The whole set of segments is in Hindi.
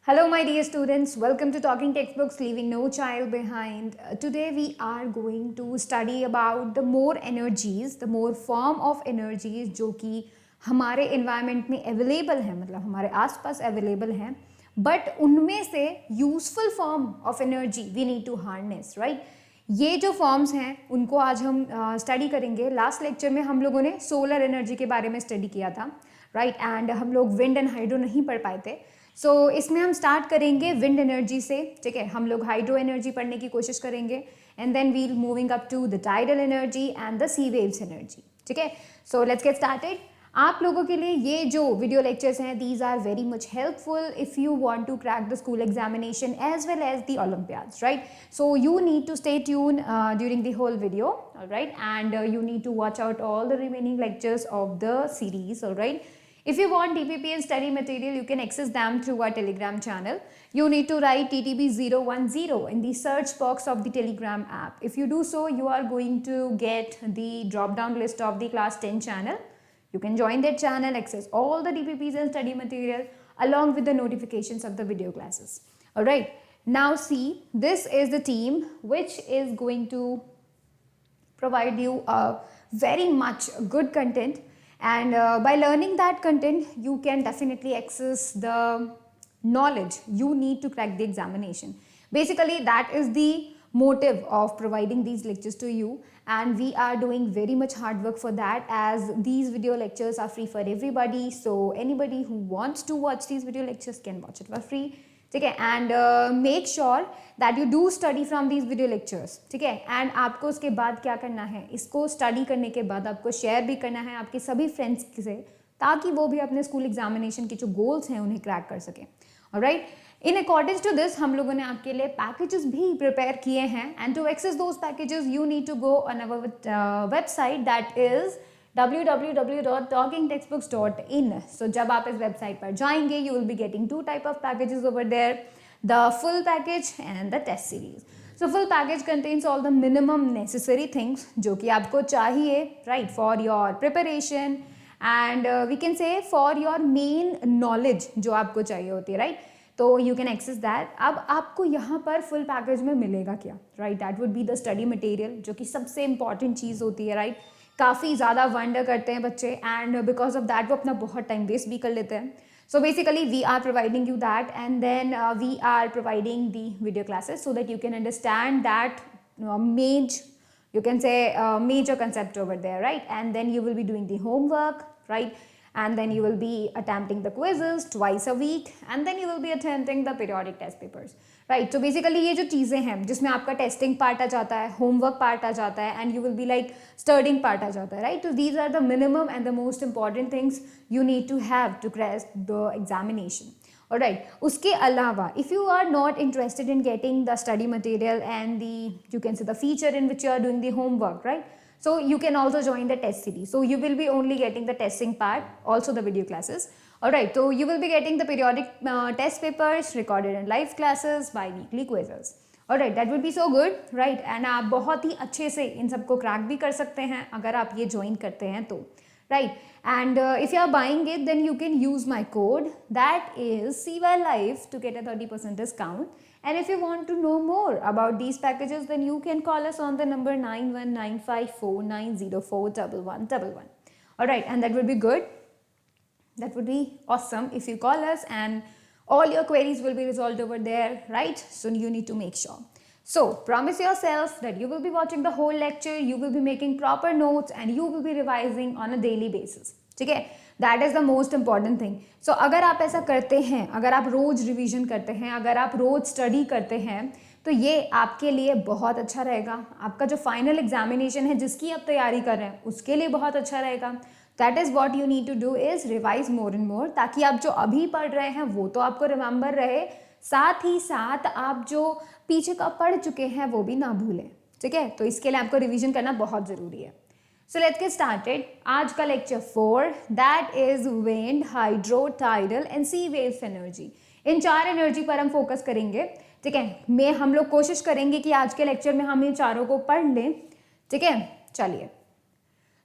Hello, my dear students. Welcome to Talking Textbooks, Leaving No Child Behind. Today, we are going to study about the more energies, the more form of energies जो कि हमारे environment में available हैं, मतलब हमारे आसपास available हैं, but उनमें से useful form of energy we need to harness, right? ये जो फॉर्म्स हैं उनको आज हम स्टडी करेंगे. लास्ट लेक्चर में हम लोगों ने सोलर एनर्जी के बारे में स्टडी किया था, राइट एंड हम लोग विंड एंड हाइड्रो नहीं पढ़ पाए थे. सो इसमें हम स्टार्ट करेंगे विंड एनर्जी से. ठीक है, हम लोग हाइड्रो एनर्जी पढ़ने की कोशिश करेंगे and then we'll moving up to the tidal energy and the sea waves energy. ठीक है, सो लेट्स गेट स्टार्टेड. आप लोगों के लिए ये जो वीडियो लेक्चर्स हैं these are very much helpful if you want to crack the school examination as well as the olympiads, right? So you need to stay tune during the whole video, alright, and you need to watch out all the remaining lectures of the series, alright? If you want DPP and study material, you can access them through our Telegram channel. You need to write TTB010 in the search box of the Telegram app. If you do so, you are going to get the drop-down list of the class 10 channel. You can join that channel, access all the DPPs and study material along with the notifications of the video classes. Alright, now see, this is the team which is going to provide you a very much good content, and by learning that content you can definitely access the knowledge you need to crack the examination. Basically that is the motive of providing these lectures to you, and we are doing very much hard work for that, as these video lectures are free for everybody. So anybody who wants to watch these video lectures can watch it for free. ठीक है, and make sure that you do study from these video lectures. ठीक है, एंड आपको उसके बाद क्या करना है, इसको स्टडी करने के बाद आपको शेयर भी करना है आपके सभी फ्रेंड्स से, ताकि वो भी अपने स्कूल एग्जामिनेशन के जो गोल्स हैं उन्हें क्रैक कर सकें. Alright, in according to this हम लोगों ने आपके लिए पैकेजेस भी प्रिपेयर किए हैं, and to access those packages you need to go on our website that is www.talkingtextbooks.in. So जब आप इस वेबसाइट पर जाएंगे you will be getting two type of packages over there, the full package and the test series. So full package contains all the minimum necessary things जो कि आपको चाहिए, right, for your preparation and we can say for your main knowledge जो आपको चाहिए होती है, right? तो यू कैन एक्सेस दैट. अब आपको यहाँ पर फुल पैकेज में मिलेगा क्या, right? That would be the study material, जो कि सबसे इंपॉर्टेंट चीज़ होती है, राइट? काफ़ी ज़्यादा वंडर करते हैं बच्चे एंड बिकॉज ऑफ दैट वो अपना बहुत टाइम वेस्ट भी कर लेते हैं. So basically we are providing you that, and then we are providing the video classes so that you can understand that you can say major concept over there, right? And then you will be doing the homework, right? And then you will be attempting the quizzes twice a week, and then you will be attempting the periodic test papers, right? So basically ये जो चीज़ें हैं जिसमें आपका टेस्टिंग पार्ट आ जाता है, होमवर्क पार्ट आ जाता है, and you will be like studying part आ जाता है, राइट? तो these are the minimum and the most important things you need to have to crack the examination. Alright, उसके अलावा if you are not interested in getting the study material and the you can say the feature in which you are doing the homework, right? So you can also join the test series. So you will be only getting the testing part, also the video classes. Alright, so you will be getting the periodic test papers, recorded and live classes, bi-weekly quizzes. Alright, that would be so good, right? And आप बहुत ही अच्छे से इन सबको क्रैक भी कर सकते हैं अगर आप ये ज्वाइन करते हैं तो, right? And if you are buying it, then you can use my code that is CYLife to get a 30% discount. And if you want to know more about these packages, then you can call us on the number 919549041111. Alright, and that would be good. That would be awesome if you call us and all your queries will be resolved over there, right? So you need to make sure. So promise yourself that you will be watching the whole lecture, you will be making proper notes and you will be revising on a daily basis. ठीक है, that is the most important thing. So अगर आप ऐसा करते हैं, अगर आप रोज रिवीजन करते हैं, अगर आप रोज स्टडी करते हैं, तो ये आपके लिए बहुत अच्छा रहेगा. आपका जो फाइनल एग्जामिनेशन है जिसकी आप तैयारी कर रहे हैं उसके लिए बहुत अच्छा रहेगा. That is what you need to do is revise more and more, ताकि आप जो अभी पढ़ रहे हैं वो तो आपको रिमेंबर रहे, साथ ही साथ आप जो पीछे का पढ़ चुके हैं वो भी ना भूलें. ठीक है, तो इसके लिए आपको रिवीजन करना बहुत ज़रूरी है. So let's get started. आज का lecture 4 that is wind, hydro, tidal and sea waves energy. इन 4 एनर्जी पर हम फोकस करेंगे. ठीक है, हम लोग कोशिश करेंगे कि आज के लेक्चर में हम इन चारों को पढ़ लें. ठीक है, चलिए.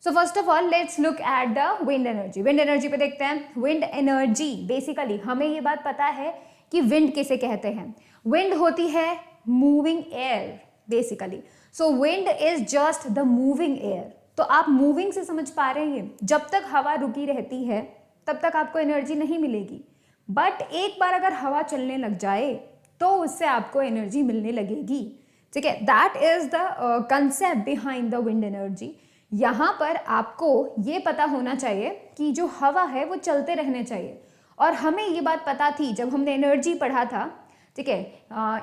So first of all let's look at the wind energy. Wind energy पे देखते हैं. विंड एनर्जी बेसिकली हमें ये बात पता है कि विंड किसे कहते हैं। विंड होती है moving air basically. So wind is just the moving air. तो आप मूविंग से समझ पा रहे हैं, जब तक हवा रुकी रहती है तब तक आपको एनर्जी नहीं मिलेगी, बट एक बार अगर हवा चलने लग जाए तो उससे आपको एनर्जी मिलने लगेगी। ठीक है, that is the concept behind the wind energy. यहाँ पर आपको ये पता होना चाहिए कि जो हवा है वो चलते रहने चाहिए। और हमें ये बात पता थी जब हमने एनर्जी पढ़ा था, ठीक है,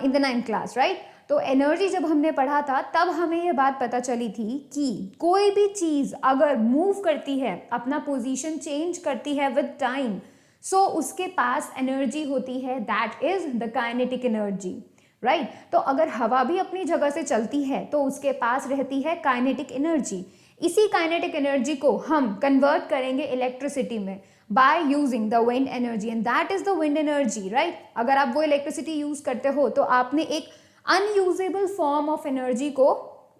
in the 9th class, right. तो एनर्जी जब हमने पढ़ा था तब हमें ये बात पता चली थी कि कोई भी चीज़ अगर मूव करती है, अपना पोजीशन चेंज करती है विद टाइम, सो उसके पास एनर्जी होती है, that is the kinetic energy, right. तो अगर हवा भी अपनी जगह से चलती है तो उसके पास रहती है काइनेटिक एनर्जी। इसी काइनेटिक एनर्जी को हम कन्वर्ट करेंगे इलेक्ट्रिसिटी में bye using the wind energy, and that is the wind energy, right. अगर आप वो इलेक्ट्रिसिटी यूज करते हो तो आपने एक अनयूजेबल फॉर्म ऑफ एनर्जी को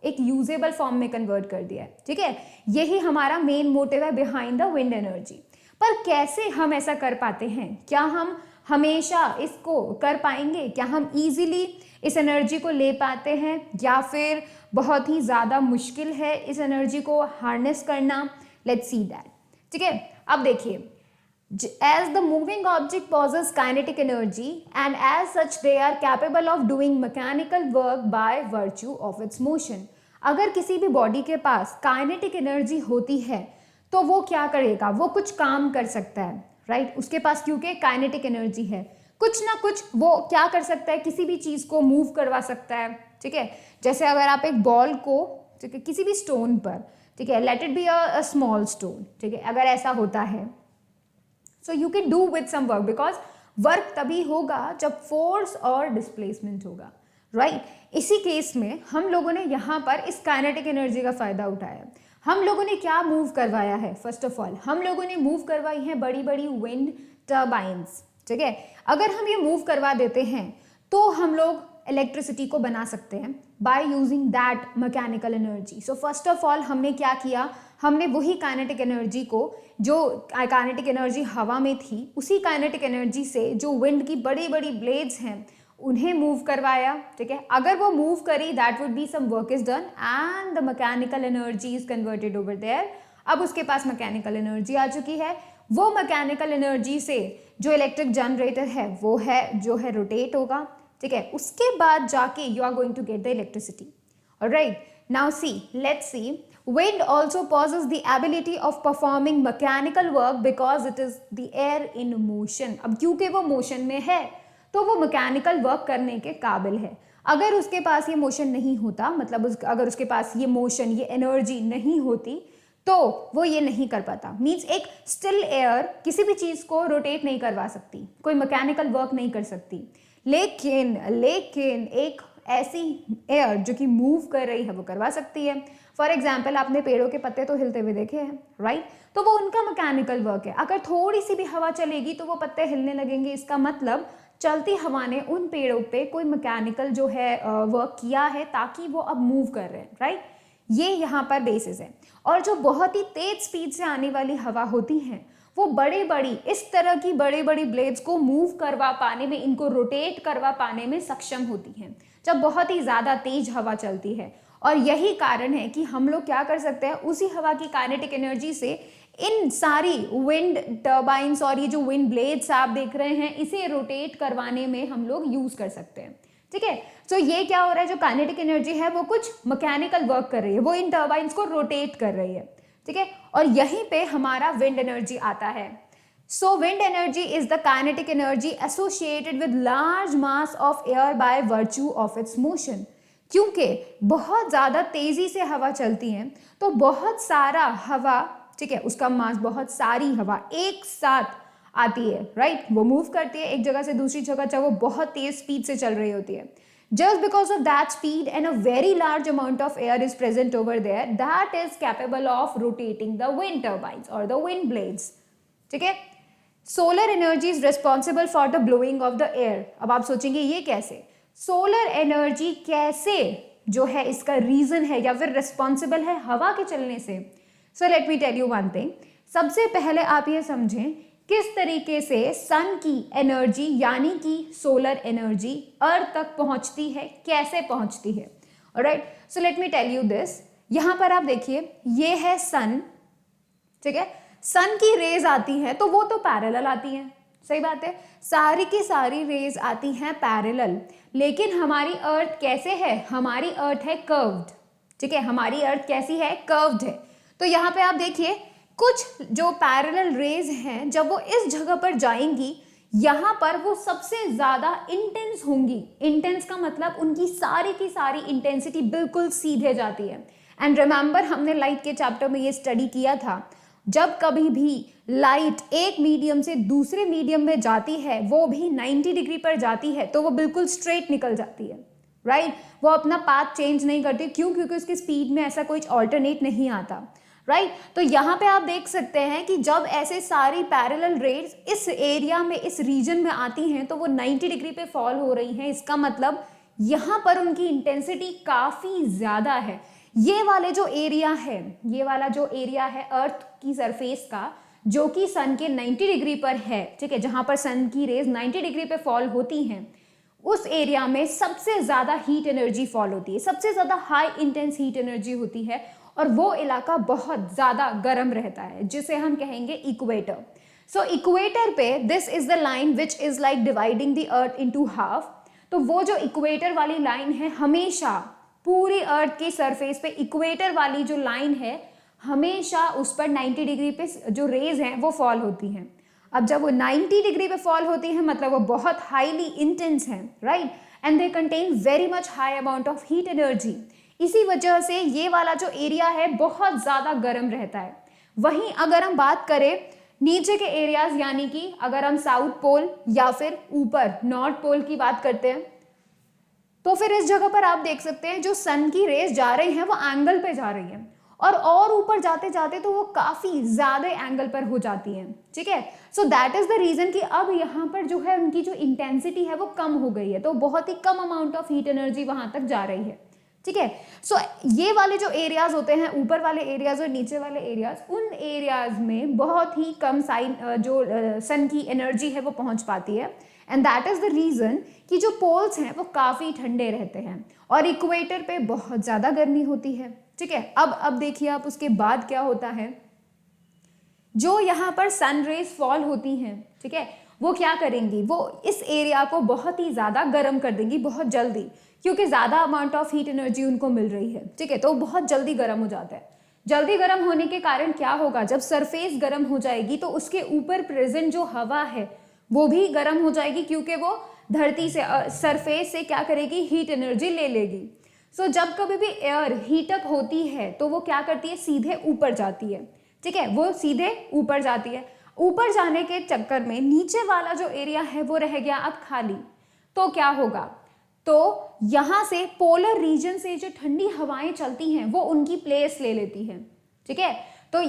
एक यूजेबल फॉर्म में कन्वर्ट कर दिया है। ठीक है, यही हमारा मेन मोटिव है बिहाइंड द विंड एनर्जी। पर कैसे हम ऐसा कर पाते हैं? क्या हम हमेशा इसको कर पाएंगे? क्या हम इजीली इस एनर्जी को ले पाते हैं, या फिर बहुत ही ज़्यादा मुश्किल है इस एनर्जी को हार्नेस करना? Let's see that. ठीक है, अब देखिए, as the moving object possesses kinetic energy and as such they are capable of doing mechanical work by virtue of its motion। अगर किसी भी बॉडी के पास काइनेटिक एनर्जी होती है तो वो क्या करेगा? वो कुछ काम कर सकता है, राइट। उसके पास क्योंकि काइनेटिक एनर्जी है, कुछ ना कुछ वो क्या कर सकता है, किसी भी चीज़ को मूव करवा सकता है। ठीक है, जैसे अगर आप एक बॉल को, ठीक है, किसी भी स्टोन पर, ठीक है, let it be a small stone, ठीक है, अगर ऐसा होता है, so you can do with some work, because work तभी होगा जब फोर्स और डिस्प्लेसमेंट होगा, राइट। इसी केस में हम लोगों ने यहाँ पर इस काइनेटिक एनर्जी का फायदा उठाया। हम लोगों ने क्या मूव करवाया है? फर्स्ट ऑफ ऑल हम लोगों ने मूव करवाई है बड़ी बड़ी विंड टर्बाइंस। ठीक है, अगर हम ये मूव करवा देते हैं तो हम लोग इलेक्ट्रिसिटी को बना सकते हैं bye using that mechanical energy. So first of all हमने क्या किया, हमने वही काइनेटिक एनर्जी को, जो काइनेटिक एनर्जी हवा में थी, उसी काइनेटिक एनर्जी से जो विंड की बड़ी बड़ी ब्लेड्स हैं उन्हें मूव करवाया। ठीक है, अगर वो मूव करी that would be some work is done and the mechanical energy is converted over there. अब उसके पास मैकेनिकल एनर्जी आ चुकी है, वो मैकेनिकल एनर्जी से जो इलेक्ट्रिक जनरेटर है वो है जो है रोटेट होगा। ठीक है, उसके बाद जाके you are going to get the electricity. Alright, now see, let's see, wind also possesses the ability of performing mechanical work because it is the air in motion। अब क्योंकि वो मोशन में है तो वो मैकेनिकल वर्क करने के काबिल है। अगर उसके पास ये मोशन नहीं होता, मतलब अगर उसके पास ये मोशन, ये एनर्जी नहीं होती तो वो ये नहीं कर पाता। मीन्स एक स्टिल एयर किसी भी चीज़ को रोटेट नहीं करवा सकती, कोई मैकेनिकल वर्क नहीं कर सकती। लेकिन एक ऐसी एयर जो कि मूव कर रही है वो करवा सकती है। फॉर एग्जाम्पल, आपने पेड़ों के पत्ते तो हिलते हुए देखे हैं, राइट। तो वो उनका मैकेनिकल वर्क है। अगर थोड़ी सी भी हवा चलेगी तो वो पत्ते हिलने लगेंगे। इसका मतलब चलती हवा ने उन पेड़ों पे कोई मैकेनिकल जो है वर्क किया है ताकि वो अब मूव कर रहे हैं, राइट। ये यहाँ पर बेसिस है। और जो बहुत ही तेज स्पीड से आने वाली हवा होती है वो बड़ी बड़ी इस तरह की बड़ी बड़ी ब्लेड्स को मूव करवा पाने में, इनको रोटेट करवा पाने में सक्षम होती हैं जब बहुत ही ज़्यादा तेज हवा चलती है। और यही कारण है कि हम लोग क्या कर सकते हैं, उसी हवा की काइनेटिक एनर्जी से इन सारी विंड टर्बाइंस और ये जो विंड ब्लेड्स आप देख रहे हैं इसे रोटेट करवाने में हम लोग यूज कर सकते हैं। ठीक है, तो ये क्या हो रहा है, जो काइनेटिक एनर्जी है वो कुछ मैकेनिकल वर्क कर रही है, वो इन टर्बाइंस को रोटेट कर रही है। ठीक है, और यहीं पे हमारा विंड एनर्जी आता है। So wind energy is the kinetic energy associated with large mass of air by virtue of its motion. क्योंकि बहुत ज़्यादा तेज़ी से हवा चलती है तो बहुत सारा हवा, ठीक है, उसका मास, बहुत सारी हवा एक साथ आती है, राइट। वो मूव करती है एक जगह से दूसरी जगह, चाहे वो बहुत तेज स्पीड से चल रही होती है। Just because of that speed and a very large amount of air is present over there, that is capable of rotating the wind turbines or the wind blades. ठीक है, solar energy is responsible for the blowing of the air। अब आप सोचेंगे ये कैसे, सोलर एनर्जी कैसे जो है इसका रीजन है या फिर रिस्पॉन्सिबल है हवा के चलने से। So let me tell you one thing. सबसे पहले आप ये समझें किस तरीके से सन की एनर्जी यानी कि सोलर एनर्जी अर्थ तक पहुंचती है, कैसे पहुंचती है। Alright, so let me tell you this. यहां पर आप देखिए, ये है सन, ठीक है। सन की रेज आती है तो वो तो पैरेलल आती है, सही बात है, सारी की सारी रेज आती हैं पैरेलल। लेकिन हमारी अर्थ कैसे है, हमारी अर्थ है कर्व्ड, ठीक है, हमारी अर्थ कैसी है, कर्व्ड है। तो यहाँ पे आप देखिए कुछ जो पैरेलल रेज हैं, जब वो इस जगह पर जाएंगी, यहाँ पर वो सबसे ज्यादा इंटेंस होंगी। इंटेंस का मतलब उनकी सारी की सारी इंटेंसिटी बिल्कुल सीधे जाती है। एंड रिमेंबर, हमने लाइट के चैप्टर में ये स्टडी किया था, जब कभी भी लाइट एक मीडियम से दूसरे मीडियम में जाती है, वो भी 90 डिग्री पर जाती है, तो वो बिल्कुल स्ट्रेट निकल जाती है, राइट। वो अपना पाथ चेंज नहीं करती, क्यों, क्योंकि उसकी स्पीड में ऐसा कोई ऑल्टरनेट नहीं आता, राइट। तो यहाँ पे आप देख सकते हैं कि जब ऐसे सारी पैरेलल रेज इस एरिया में, इस रीजन में आती हैं, तो वो 90 डिग्री पे फॉल हो रही हैं। इसका मतलब यहाँ पर उनकी इंटेंसिटी काफी ज्यादा है। ये वाले जो एरिया है, ये वाला जो एरिया है अर्थ की सरफेस का, जो कि सन के 90 डिग्री पर है, ठीक है, जहां पर सन की रेज 90 डिग्री पे फॉल होती हैं, उस एरिया में सबसे ज्यादा हीट एनर्जी फॉल होती है, सबसे ज्यादा हाई इंटेंस हीट एनर्जी होती है, और वो इलाका बहुत ज्यादा गर्म रहता है, जिसे हम कहेंगे इक्वेटर। सो इक्वेटर पे this is the line which is like dividing the earth into half. तो वो जो इक्वेटर वाली लाइन है, हमेशा पूरी अर्थ की सरफेस पे इक्वेटर वाली जो लाइन है, हमेशा उस पर 90 डिग्री पे जो रेज हैं वो फॉल होती हैं। अब जब वो 90 डिग्री पे फॉल होती है, मतलब वो बहुत हाईली इंटेंस हैं, right, and they contain very much high amount of heat energy. इसी वजह से ये वाला जो एरिया है बहुत ज्यादा गर्म रहता है। वहीं अगर हम बात करें नीचे के एरियाज, यानी कि अगर हम साउथ पोल या फिर ऊपर नॉर्थ पोल की बात करते हैं, तो फिर इस जगह पर आप देख सकते हैं जो सन की रेज जा रही हैं वो एंगल पे जा रही हैं, और ऊपर जाते जाते तो वो काफी ज्यादा एंगल पर हो जाती हैं, ठीक है। So that is the reason कि अब यहाँ पर जो है उनकी जो इंटेंसिटी है वो कम हो गई है, तो बहुत ही कम अमाउंट ऑफ हीट एनर्जी वहां तक जा रही है, ठीक है। सो ये वाले जो एरियाज होते हैं, ऊपर वाले एरियाज और नीचे वाले एरियाज, उन एरियाज में बहुत ही कम जो सन की एनर्जी है वो पहुंच पाती है। And that is the reason कि जो पोल्स हैं वो काफी ठंडे रहते हैं और इक्वेटर पे बहुत ज्यादा गर्मी होती है, ठीक है। अब देखिए आप, उसके बाद क्या होता है, जो यहाँ पर सन रेज फॉल होती हैं, ठीक है, वो क्या करेंगी, वो इस एरिया को बहुत ही ज्यादा गर्म कर देंगी बहुत जल्दी, क्योंकि ज्यादा अमाउंट ऑफ हीट एनर्जी उनको मिल रही है, ठीक है। तो बहुत जल्दी गर्म हो जाता है। जल्दी गर्म होने के कारण क्या होगा, जब सरफेस गर्म हो जाएगी तो उसके ऊपर प्रेजेंट जो हवा है वो भी गर्म हो जाएगी, क्योंकि वो धरती से, सरफेस से क्या करेगी, हीट एनर्जी ले लेगी। सो जब कभी भी एयर हीटअप होती है तो वो क्या करती है, सीधे ऊपर जाती है, ठीक है, वो सीधे ऊपर जाती है। ऊपर जाने के चक्कर में नीचे वाला जो एरिया है वो रह गया अब खाली। तो क्या होगा, तो यहां से पोलर रीजन से जो ठंडी हवाएं चलती हैं वो उनकी प्लेस ले लेती हैं, ठीक है। तो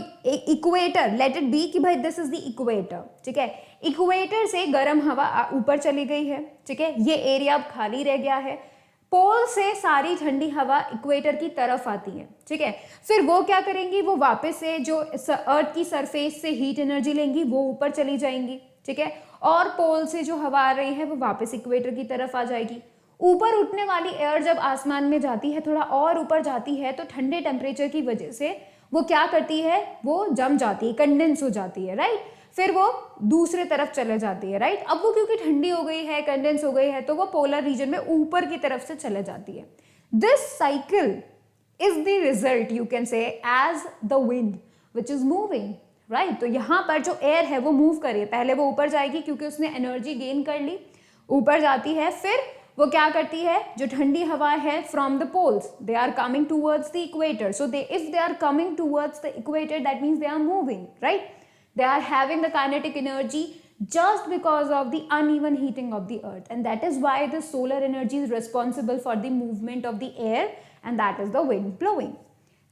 इक्वेटर, लेट इट बी कि भाई दिस इज द इक्वेटर, ठीक है, इक्वेटर से गर्म हवा ऊपर चली गई है, ठीक है, ये एरिया अब खाली रह गया है। पोल से सारी ठंडी हवा इक्वेटर की तरफ आती है, ठीक है। फिर वो क्या करेंगी, वो वापस से जो अर्थ की सरफेस से हीट एनर्जी लेंगी वो ऊपर चली जाएंगी, ठीक है, और पोल से जो हवा आ रही है वो वापस इक्वेटर की तरफ आ जाएगी। ऊपर उठने वाली एयर जब आसमान में जाती है, थोड़ा और ऊपर जाती है, तो ठंडे टेम्परेचर की वजह से वो क्या करती है, वो जम जाती है, कंडेंस हो जाती है, राइट। फिर वो दूसरे तरफ चले जाती है, राइट। अब वो क्योंकि ठंडी हो गई है, कंडेंस हो गई है, तो वो पोलर रीजन में ऊपर की तरफ से चले जाती है। This cycle is the result, you can say, as the wind which is moving, right. तो यहाँ पर जो एयर है वो मूव कर रही है, पहले वो ऊपर जाएगी क्योंकि उसने एनर्जी गेन कर ली, ऊपर जाती है, फिर वो क्या करती है, जो ठंडी हवा है from the poles, they are coming towards the equator, so they, if they are coming towards the equator, that means they are moving, right, they are having the kinetic energy just because of the uneven heating of the earth, and that is why the solar energy is responsible for the movement of the air, and that is the wind blowing,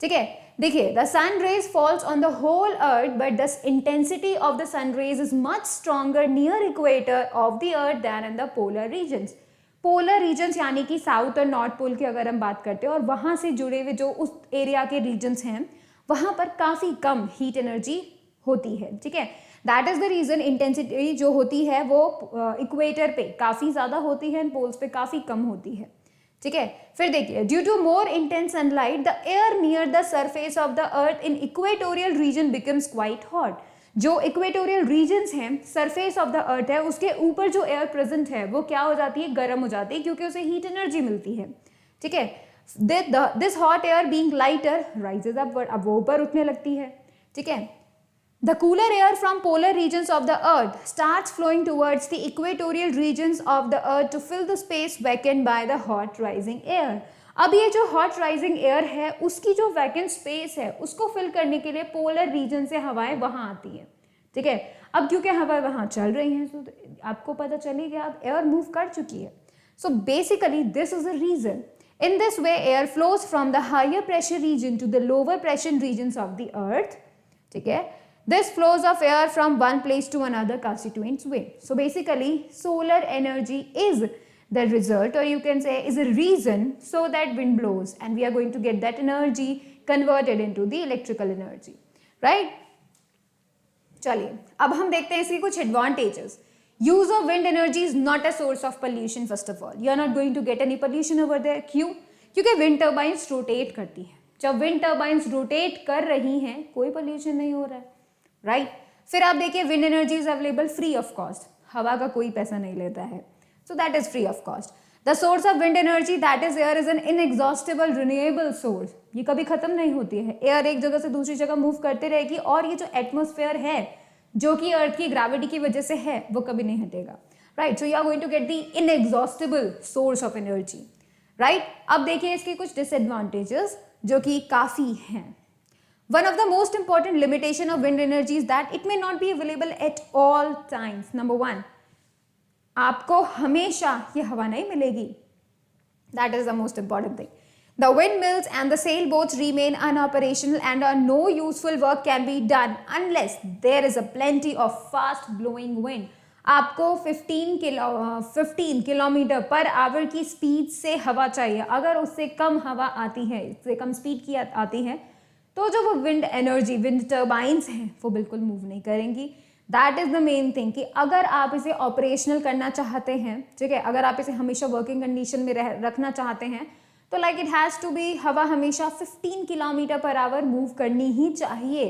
ठीक है। देखिए, the sun rays falls on the whole earth, but the intensity of the sun rays is much stronger near equator of the earth than in the polar regions. Polar regions यानी कि साउथ और नॉर्थ पोल की अगर हम बात करते हैं, और वहां से जुड़े हुए जो उस एरिया के रीजन्स हैं, वहां पर काफी कम हीट एनर्जी होती है, ठीक है। That is the reason intensity जो होती है वो इक्वेटर पे काफ़ी ज़्यादा होती है, पोल्स पे काफ़ी कम होती है, ठीक है। फिर देखिए, due to more intense sunlight the air near the surface of the earth in equatorial region becomes quite hot. जो इक्वेटोरियल रीजन्स हैं, सरफेस ऑफ द अर्थ है, उसके ऊपर जो एयर प्रेजेंट है वो क्या हो जाती है, गर्म हो जाती है, क्योंकि उसे हीट एनर्जी मिलती है, ठीक है। This hot air being lighter rises upward, अब वो ऊपर उठने लगती है, ठीक है। The cooler air from polar regions of the earth starts flowing towards the equatorial regions of the earth to fill the space vacant by the hot rising air. अब ये जो hot rising air है उसकी जो vacant space है उसको fill करने के लिए polar region से हवाएं वहाँ आती हैं, ठीक है। अब क्योंकि हवाएं वहाँ चल रही हैं तो आपको पता चली कि अब air move कर चुकी है. So basically this is the reason. In this way air flows from the higher pressure region to the lower pressure regions of the earth, ठीक है. This flows of air from one place to another constitutes wind. So basically solar energy is the result, or you can say is a reason so that wind blows, and we are going to get that energy converted into the electrical energy, right? चलिए अब हम देखते हैं इसकी कुछ advantages. Use of wind energy is not a source of pollution. First of all you are not going to get any pollution over there. क्यों? क्योंकि विंड टर्बाइंस रोटेट करती है. जब विंड टर्बाइंस रोटेट कर रही हैं कोई पोल्यूशन नहीं हो रहा है, राइट? फिर आप देखिए wind energy is available free of cost. हवा का कोई पैसा नहीं लेता है, so that is free of cost. The source of wind energy that is air is an inexhaustible renewable source. ये कभी खत्म नहीं होती है. एयर एक जगह से दूसरी जगह मूव करते रहेगी, और ये जो एटमोस्फेयर है जो कि अर्थ की ग्रेविटी की वजह से है वो कभी नहीं हटेगा, right? So you are going to get the inexhaustible source of energy, right? अब देखिए इसके कुछ डिसएडवांटेजेस जो कि काफी हैं. One of the most important limitation of wind energy is that it may not be available at all times. Number one, आपको हमेशा ये हवा नहीं मिलेगी. That is the most important thing. The windmills and the sailboats remain unoperational and no useful work can be done unless there is a plenty of fast blowing wind. आपको 15 किलोमीटर पर आवर की स्पीड से हवा चाहिए. अगर उससे कम हवा आती है, इससे कम स्पीड की आती है, तो जो वो विंड एनर्जी, विंड टर्बाइंस हैं वो बिल्कुल मूव नहीं करेंगी. That is the main thing कि अगर आप इसे ऑपरेशनल करना चाहते हैं, ठीक है, अगर आप इसे हमेशा वर्किंग कंडीशन में रखना चाहते हैं, तो like it has to be, हवा हमेशा 15 किलोमीटर पर आवर मूव करनी ही चाहिए,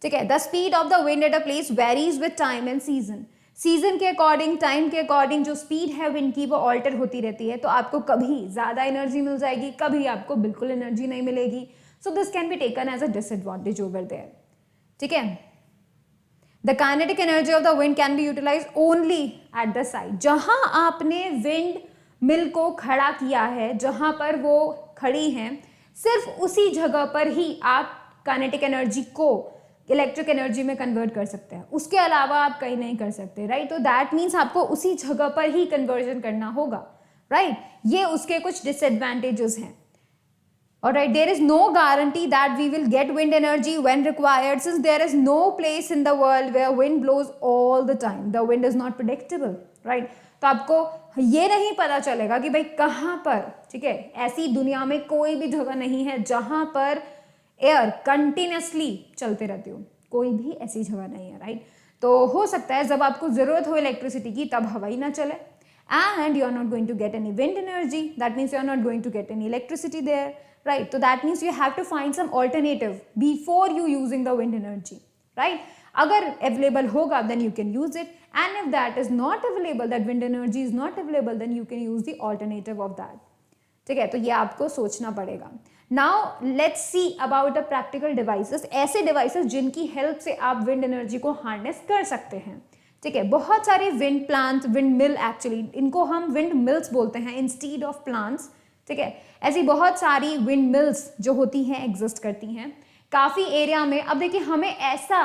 ठीक है. The speed of the wind at a place varies with time and season. Season के अकॉर्डिंग, टाइम के अकॉर्डिंग जो स्पीड है विंड की वो ऑल्टर होती रहती है. तो आपको कभी ज़्यादा एनर्जी मिल जाएगी, कभी आपको बिल्कुल एनर्जी नहीं मिलेगी. So this can be taken as a disadvantage over there. ठीक है. The kinetic energy of the wind can be utilized only at the site. जहां आपने विंड मिल को खड़ा किया है, जहां पर वो खड़ी हैं, सिर्फ उसी जगह पर ही आप काइनेटिक एनर्जी को इलेक्ट्रिक एनर्जी में कन्वर्ट कर सकते हैं. उसके अलावा आप कहीं नहीं कर सकते, राइट? तो दैट मीन्स आपको उसी जगह पर ही कन्वर्जन करना होगा, राइट? ये उसके कुछ डिसएडवांटेजेस हैं. Alright, there is no guarantee that we will get wind energy when required, since there is no place in the world where wind blows all the time. The wind is not predictable, right? तो आपको ये नहीं पता चलेगा कि भाई कहाँ पर, ठीक है, ऐसी दुनिया में कोई भी जगह नहीं है जहाँ पर एयर कंटिन्यूसली चलते रहती हो. कोई भी ऐसी जगह नहीं है, राइट? तो हो सकता है जब आपको जरूरत हो इलेक्ट्रिसिटी की तब हवा ही ना चले, and you are not going to get any wind energy. That means you are not going to get any electricity there, right? So that means you have to find some alternative before you using the wind energy, right? अगर available होगा then you can use it, and if that is not available, that wind energy is not available, then you can use the alternative of that. ठीक है, तो ये आपको सोचना पड़ेगा. Now let's see about the practical devices. ऐसे devices जिनकी help से आप wind energy को harness कर सकते हैं. ठीक है, बहुत सारे wind plant, wind mill, actually इनको हम विंड मिल्स बोलते हैं इंस्टीड ऑफ प्लांट्स. ठीक है, ऐसी बहुत सारी विंड मिल्स जो होती हैं एग्जिस्ट करती हैं काफ़ी एरिया में. अब देखिए हमें ऐसा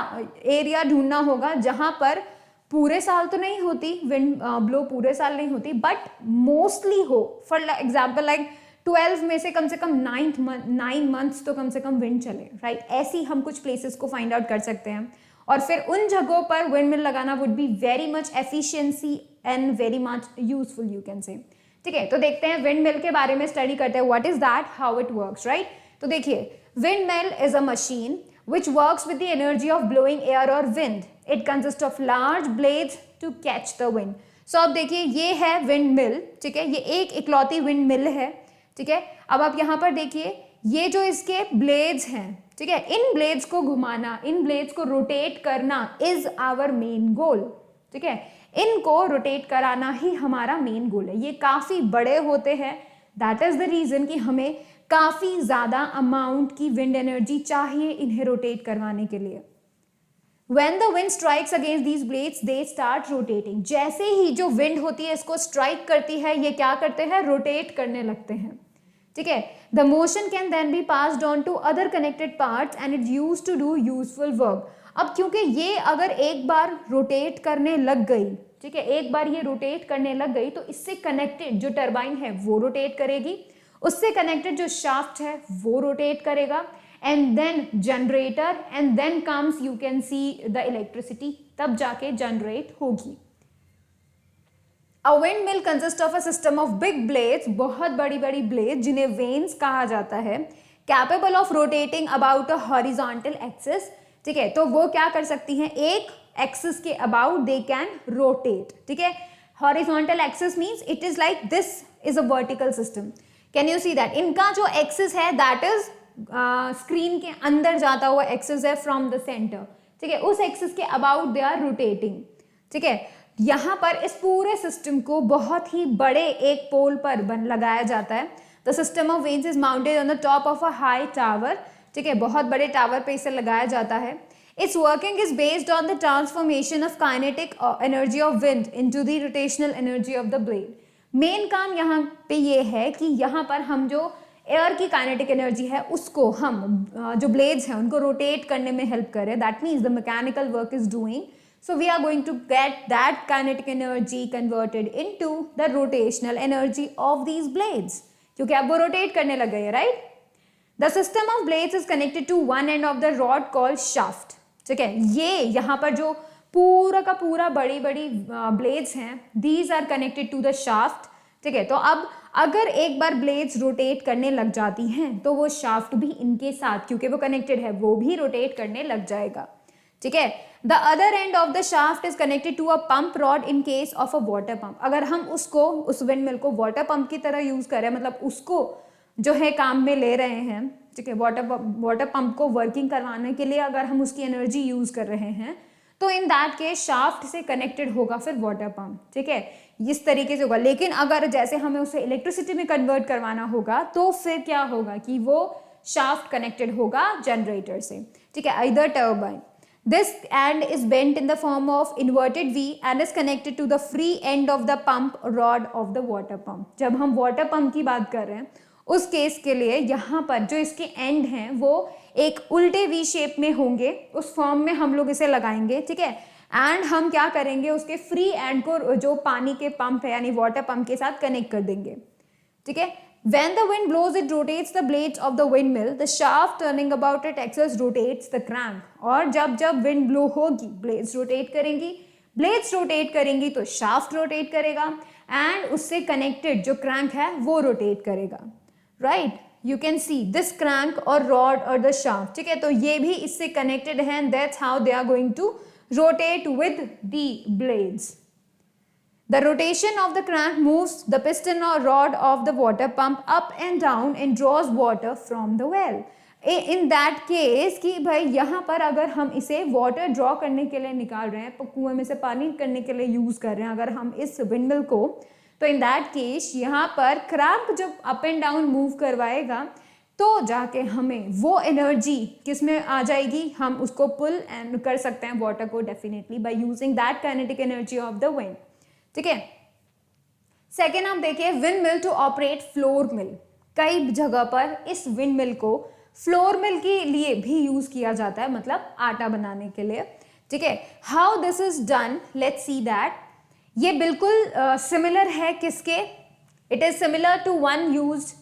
एरिया ढूंढना होगा जहाँ पर पूरे साल तो नहीं होती विंड ब्लो, पूरे साल नहीं होती, बट मोस्टली हो. फॉर एग्जाम्पल लाइक 12 में से कम 9 मंथ्स तो कम से कम विंड चले, राइट? ऐसी हम कुछ प्लेसेस को फाइंड आउट कर सकते हैं, और फिर उन जगहों पर विंड मिल लगाना would be very much efficiency and very much useful, you can से. ठीक है, तो देखते हैं विंड मिल के बारे में स्टडी करते हैं. What is that, how it works, right? तो देखिए wind mill is a machine which works with the energy of blowing air or wind. It consists of large blades to catch the wind. So अब देखिए ये है विंड मिल, ठीक है, ये एक इकलौती विंड मिल है, ठीक है. अब आप यहाँ पर देखिए ये जो इसके ब्लेड्स हैं, ठीक है, इन ब्लेड्स को घुमाना, इन ब्लेड्स को रोटेट करना इज आवर मेन गोल, ठीक है. इनको रोटेट कराना ही हमारा मेन गोल है. ये काफी बड़े होते हैं, दैट इज द रीजन कि हमें काफी ज्यादा अमाउंट की विंड एनर्जी चाहिए इन्हें रोटेट करवाने के लिए. When the wind strikes against these blades, they start rotating. जैसे ही जो विंड होती है इसको स्ट्राइक करती है, ये क्या करते हैं, रोटेट करने लगते हैं, ठीक है. The motion can then be passed on to other connected parts and it's used to do useful work. अब क्योंकि ये अगर एक बार रोटेट करने लग गई, ठीक है, एक बार ये रोटेट करने लग गई तो इससे कनेक्टेड जो टरबाइन है वो रोटेट करेगी, उससे कनेक्टेड जो शाफ्ट है वो रोटेट करेगा, and then generator, and then comes you can see the electricity, तब जाके जनरेट होगी. A windmill consists of a system of big blades, बहुत बड़ी बड़ी ब्लेड जिन्हें वेन्स कहा जाता है, capable of rotating about a horizontal axis, ठीक है. तो वो क्या कर सकती हैं, एक एक्सिस के अबाउट दे कैन रोटेट, ठीक है. Horizontal axis means it is like this is a vertical system. Can you see that इनका जो एक्सिस है दैट इज स्क्रीन के अंदर जाता हुआ एक्सिस है फ्रॉम द सेंटर, ठीक है. उस एक्सिस के अबाउट दे आर रोटेटिंग, ठीक है. यहाँ पर इस पूरे सिस्टम को बहुत ही बड़े एक पोल पर लगाया जाता है. The system of veins is mounted on the top of a high tower, ठीक है, बहुत बड़े टावर पे इसे लगाया जाता है. It's working is based on the transformation of kinetic energy of wind into the rotational energy of the blade. Main काम यहाँ पे ये है कि यहाँ पर हम जो एयर की काइनेटिक एनर्जी है उसको हम जो ब्लेड्स हैं उनको रोटेट करने में हेल्प करें. That means the mechanical work is doing. So we are going to get that kinetic energy converted into the rotational energy of these blades. क्योंकि अब वो rotate करने लग गए, right? The system of blades is connected to one end of the rod called shaft. ठीक है, ये यहाँ पर जो पूरा का पूरा बड़ी बड़ी blades हैं, these are connected to the shaft. ठीक है, तो अब अगर एक बार blades rotate करने लग जाती हैं तो वो shaft भी इनके साथ, क्योंकि वो connected है, वो भी rotate करने लग जाएगा, ठीक है. The other end of the shaft is connected to a pump rod in case of a water pump. अगर हम उसको, उस विंडमिल को वाटर पंप की तरह यूज करें, मतलब उसको जो है काम में ले रहे हैं, ठीक है, वाटर पंप को वर्किंग करवाने के लिए अगर हम उसकी एनर्जी यूज कर रहे हैं तो इन दैट केस शाफ्ट से कनेक्टेड होगा फिर वाटर पंप, ठीक है, इस तरीके से होगा. लेकिन अगर जैसे हमें उसे इलेक्ट्रिसिटी में कन्वर्ट करवाना होगा तो फिर क्या होगा कि वो शाफ्ट कनेक्टेड होगा जनरेटर से, ठीक है, either turbine. This end is bent in the form of inverted V and is connected to the free end of the pump rod of the water pump. जब हम वाटर पंप की बात कर रहे हैं उस केस के लिए यहाँ पर जो इसके एंड हैं वो एक उल्टे V शेप में होंगे, उस फॉर्म में हम लोग इसे लगाएंगे, ठीक है. एंड हम क्या करेंगे, उसके फ्री एंड को जो पानी के पंप है यानी वाटर पंप के साथ कनेक्ट कर देंगे, ठीक है. When the wind blows, it rotates the blades of the windmill. The shaft turning about its axis rotates the crank. और जब जब wind blow होगी, blades rotate करेंगी, blades rotate करेंगी तो shaft rotate करेगा, and उससे connected जो crank है वो rotate करेगा, right? You can see this crank or rod or the shaft, ठीक है, तो ये भी इससे connected है, and that's how they are going to rotate with the blades. The rotation of the crank moves the piston or rod of the water pump up and down and draws water from the well. In that case कि भाई यहाँ पर अगर हम इसे water draw करने के लिए निकाल रहे हैं, कुएं में से पानी करने के लिए यूज कर रहे हैं अगर हम इस विंडमिल को, तो in that case यहाँ पर क्रैंक जब up and down मूव करवाएगा तो जाके हमें वो एनर्जी किस में आ जाएगी, हम उसको पुल एंड कर सकते हैं वाटर को definitely by using that kinetic energy of the wind, ठीक है. सेकेंड आप देखिए wind mill to operate flour mill. कई जगह पर इस विंड मिल को फ्लोर मिल के लिए भी यूज किया जाता है, मतलब आटा बनाने के लिए, ठीक है. How this is done, let's see that. ये बिल्कुल सिमिलर है किसके, it is similar to one used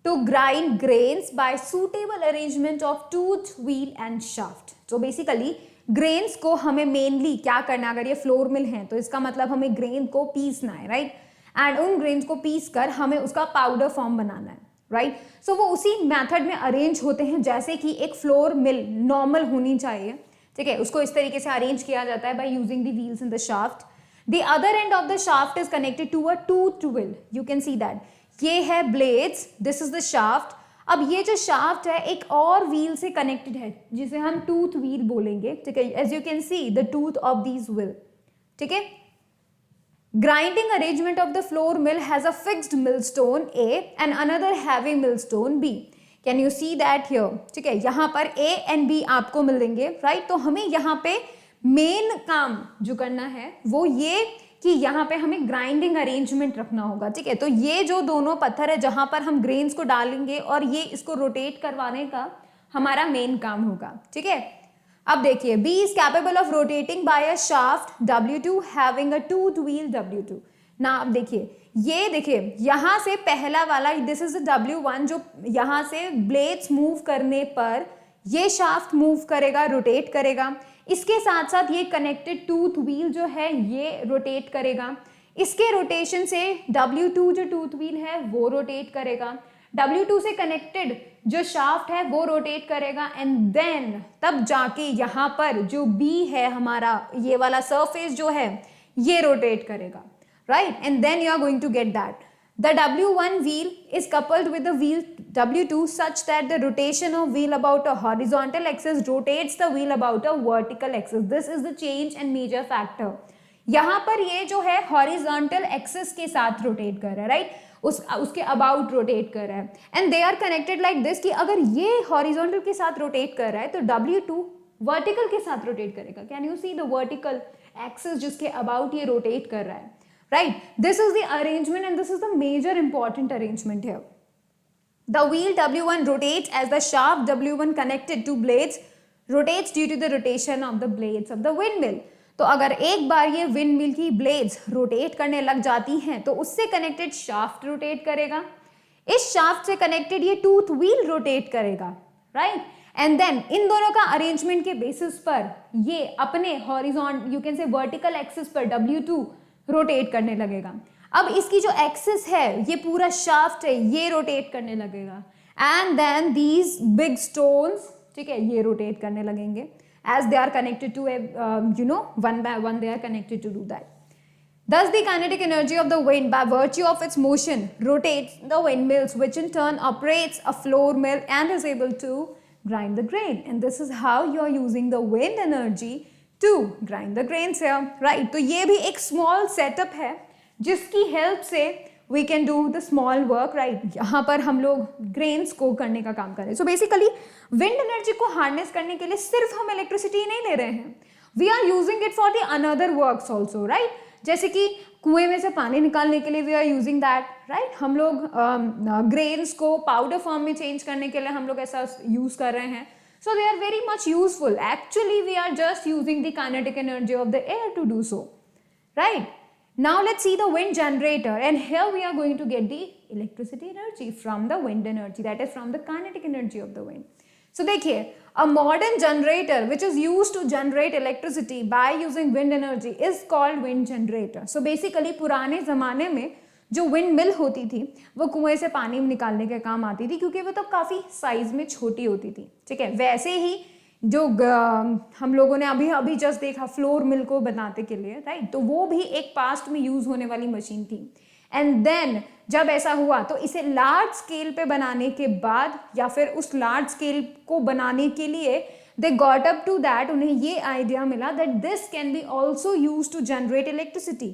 to grind grains by suitable arrangement of tooth, wheel and shaft. तो बेसिकली ग्रेन्स को हमें मेनली क्या करना है, अगर ये फ्लोर मिल है तो इसका मतलब हमें ग्रेन को पीसना है, राइट, एंड उन ग्रेन्स को पीस कर हमें उसका पाउडर फॉर्म बनाना है. राइट। सो वो उसी मेथड में अरेंज होते हैं जैसे कि एक फ्लोर मिल नॉर्मल होनी चाहिए, ठीक है, उसको इस तरीके से अरेंज किया जाता है by using the wheels in the shaft. The other end of the shaft is connected to a tooth wheel, you can see that. ये है blades, this is the shaft. अब ये जो शाफ्ट है एक और व्हील से कनेक्टेड है जिसे हम टूथ व्हील बोलेंगे, ठीक है, as you can see the tooth of these wheel, ठीक है। Grinding arrangement of the floor mill has a fixed millstone A and another heavy millstone B. Can you see that here? ठीक है, यहाँ पर A and B आपको मिलेंगे, राइट। तो हमें यहाँ पे मेन काम जो करना है वो ये कि यहाँ पे हमें ग्राइंडिंग अरेंजमेंट रखना होगा, ठीक है। तो ये जो दोनों पत्थर है जहाँ पर हम ग्रेन्स को डालेंगे और ये इसको रोटेट करवाने का हमारा मेन काम होगा, ठीक है। अब देखिए, B is capable of rotating by a shaft W2 having a tooth wheel W2. ना अब देखिए यहाँ से पहला वाला दिस इज W1 जो यहाँ से ब्लेड्स मूव करने पर ये शाफ्ट मूव करेगा, रोटेट करेगा। इसके साथ साथ ये कनेक्टेड टूथ व्हील जो है ये रोटेट करेगा। इसके रोटेशन से W2 जो टूथ व्हील है वो रोटेट करेगा। W2 से कनेक्टेड जो शाफ्ट है वो रोटेट करेगा एंड देन तब जाके यहाँ पर जो B है हमारा ये वाला सरफेस जो है ये रोटेट करेगा, right. And then you are going to get that the W1 wheel is coupled with the wheel W2 such that the rotation of wheel about a horizontal axis rotates the wheel about a vertical axis. This is the change and major factor. यहाँ पर ये जो है हॉरिजॉन्टल एक्सिस के साथ रोटेट कर रहा है, राइट, उसके अबाउट रोटेट कर रहा है and they are connected like this कि अगर ये हॉरिजॉन्टल के साथ रोटेट कर रहा है तो W2 वर्टिकल के साथ रोटेट करेगा। Can you see the vertical axis जिसके अबाउट ये रोटेट कर रहा है, right. This is the arrangement and this is the major important arrangement here. The wheel W1 rotates as the shaft W1 connected to blades rotates due to the rotation of the blades of the windmill. तो अगर एक बार ये विंड मिल की ब्लेड्स रोटेट करने लग जाती हैं तो उससे कनेक्टेड शाफ्ट रोटेट करेगा, इस शाफ्ट से कनेक्टेड ये टूथ व्हील रोटेट करेगा, राइट। एंड देन इन दोनों का अरेंजमेंट के बेसिस पर ये अपने हॉरिजॉन्टल यू कैन से वर्टिकल एक्सिस पर W2 रोटेट करने लगेगा। अब इसकी जो एक्सिस है ये पूरा शाफ्ट है ये रोटेट करने लगेगा and then these big stones, ठीक है, ये रोटेट करने लगेंगे as they are connected to a one by one they are connected to do that. Thus the kinetic energy of the wind by virtue of its motion rotates the windmills which in turn operates a floor mill and is able to grind the grain, and this is how you are using the wind energy to grind the grains here, right। तो ये भी एक small setup है जिसकी help से we can do the small work, right। यहाँ पर हम लोग ग्रेन्स को करने का काम करें। सो बेसिकली विंड एनर्जी को हार्नेस करने के लिए सिर्फ हम इलेक्ट्रिसिटी नहीं ले रहे हैं, we are using it for the another works also, right. जैसे कि कुएं में से पानी निकालने के लिए we are using that, right. हम लोग ग्रेन्स को पाउडर फॉर्म में चेंज करने के लिए हम लोग ऐसा यूज कर रहे हैं। So they are very much useful. Actually we are just using the kinetic energy of the air to do so, right? Now let's see the wind generator, and here we are going to get the electricity energy from the wind energy, that is from the kinetic energy of the wind. So देखिए, a modern generator which is used to generate electricity by using wind energy is called wind generator. So basically पुराने ज़माने में जो विंड मिल होती थी वो कुएं से पानी निकालने के काम आती थी क्योंकि वो तो काफ़ी साइज में छोटी होती थी, ठीक है। वैसे ही जो हम लोगों ने अभी जस्ट देखा फ्लोर मिल को बनाने के लिए, राइट, तो वो भी एक पास्ट में यूज होने वाली मशीन थी। एंड देन जब ऐसा हुआ तो इसे लार्ज स्केल पे बनाने के बाद या फिर उस लार्ज स्केल को बनाने के लिए they got up to that, उन्हें ये आइडिया मिला that this can be also use to generate electricity,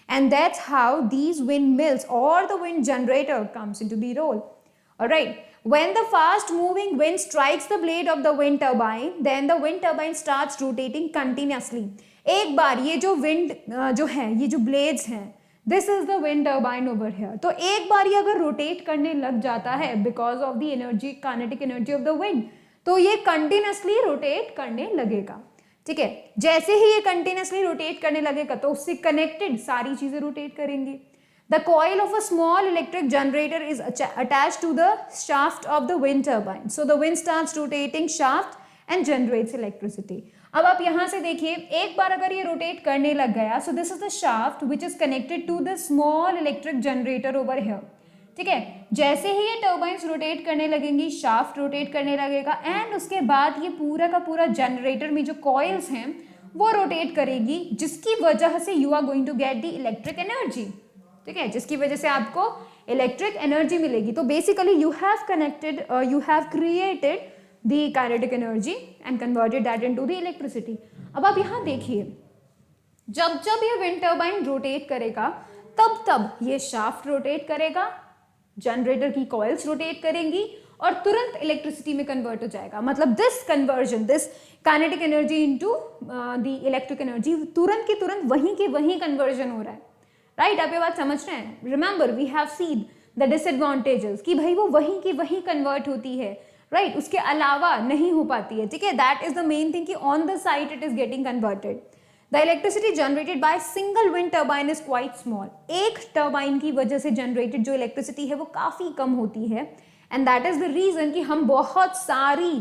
and that's how these wind mills और the wind generator comes into the role, alright. When the fast moving wind strikes the blade of the wind turbine, then the wind turbine starts rotating continuously. एक बार ये जो wind जो है, ये जो blades हैं, this is the wind turbine over here. तो एक बार ये अगर rotate करने लग जाता है because of the energy, kinetic energy of the wind, तो ये continuously rotate करने लगेगा, ठीक है। जैसे ही ये continuously rotate करने लगेगा तो उससे connected सारी चीजें rotate करेंगी। The coil of a small electric generator is attached to the shaft of the wind turbine. So the wind starts rotating shaft and generates electricity. अब आप यहाँ से देखिए, एक बार अगर ये रोटेट करने लग गया, so this is the shaft which is connected to the small electric generator over here, ठीक है। जैसे ही ये टर्बाइंस रोटेट करने लगेंगी, शाफ्ट रोटेट करने लगेगा एंड उसके बाद ये पूरा का पूरा जनरेटर में जो कॉइल्स हैं वो रोटेट करेगी, जिसकी वजह से you are going to get the electric energy. ठीक है, जिसकी वजह से आपको इलेक्ट्रिक एनर्जी मिलेगी। तो basically you have created the kinetic energy and converted that into the electricity. अब आप यहाँ देखिए, जब जब ये विंड टर्बाइन रोटेट करेगा तब तब ये शाफ्ट रोटेट करेगा, जनरेटर की कॉइल्स रोटेट करेंगी और तुरंत इलेक्ट्रिसिटी में कन्वर्ट हो जाएगा। मतलब this conversion, this kinetic energy into the electric energy, तुरंत की तुरंत वहीं के वहीं कन्वर्जन हो रहा है। राइट, आप ये बात समझ रहे हैं? Remember we have seen the disadvantages कि भाई वो वहीं की वहीं कन्वर्ट होती है। राइट, उसके अलावा नहीं हो पाती है। ठीक है, that is the main thing कि on the site it is getting converted. The electricity generated by single wind turbine is quite small. एक टर्बाइन की वजह से जनरेटेड जो इलेक्ट्रिसिटी है वो काफी कम होती है and that is the reason कि हम बहुत सारी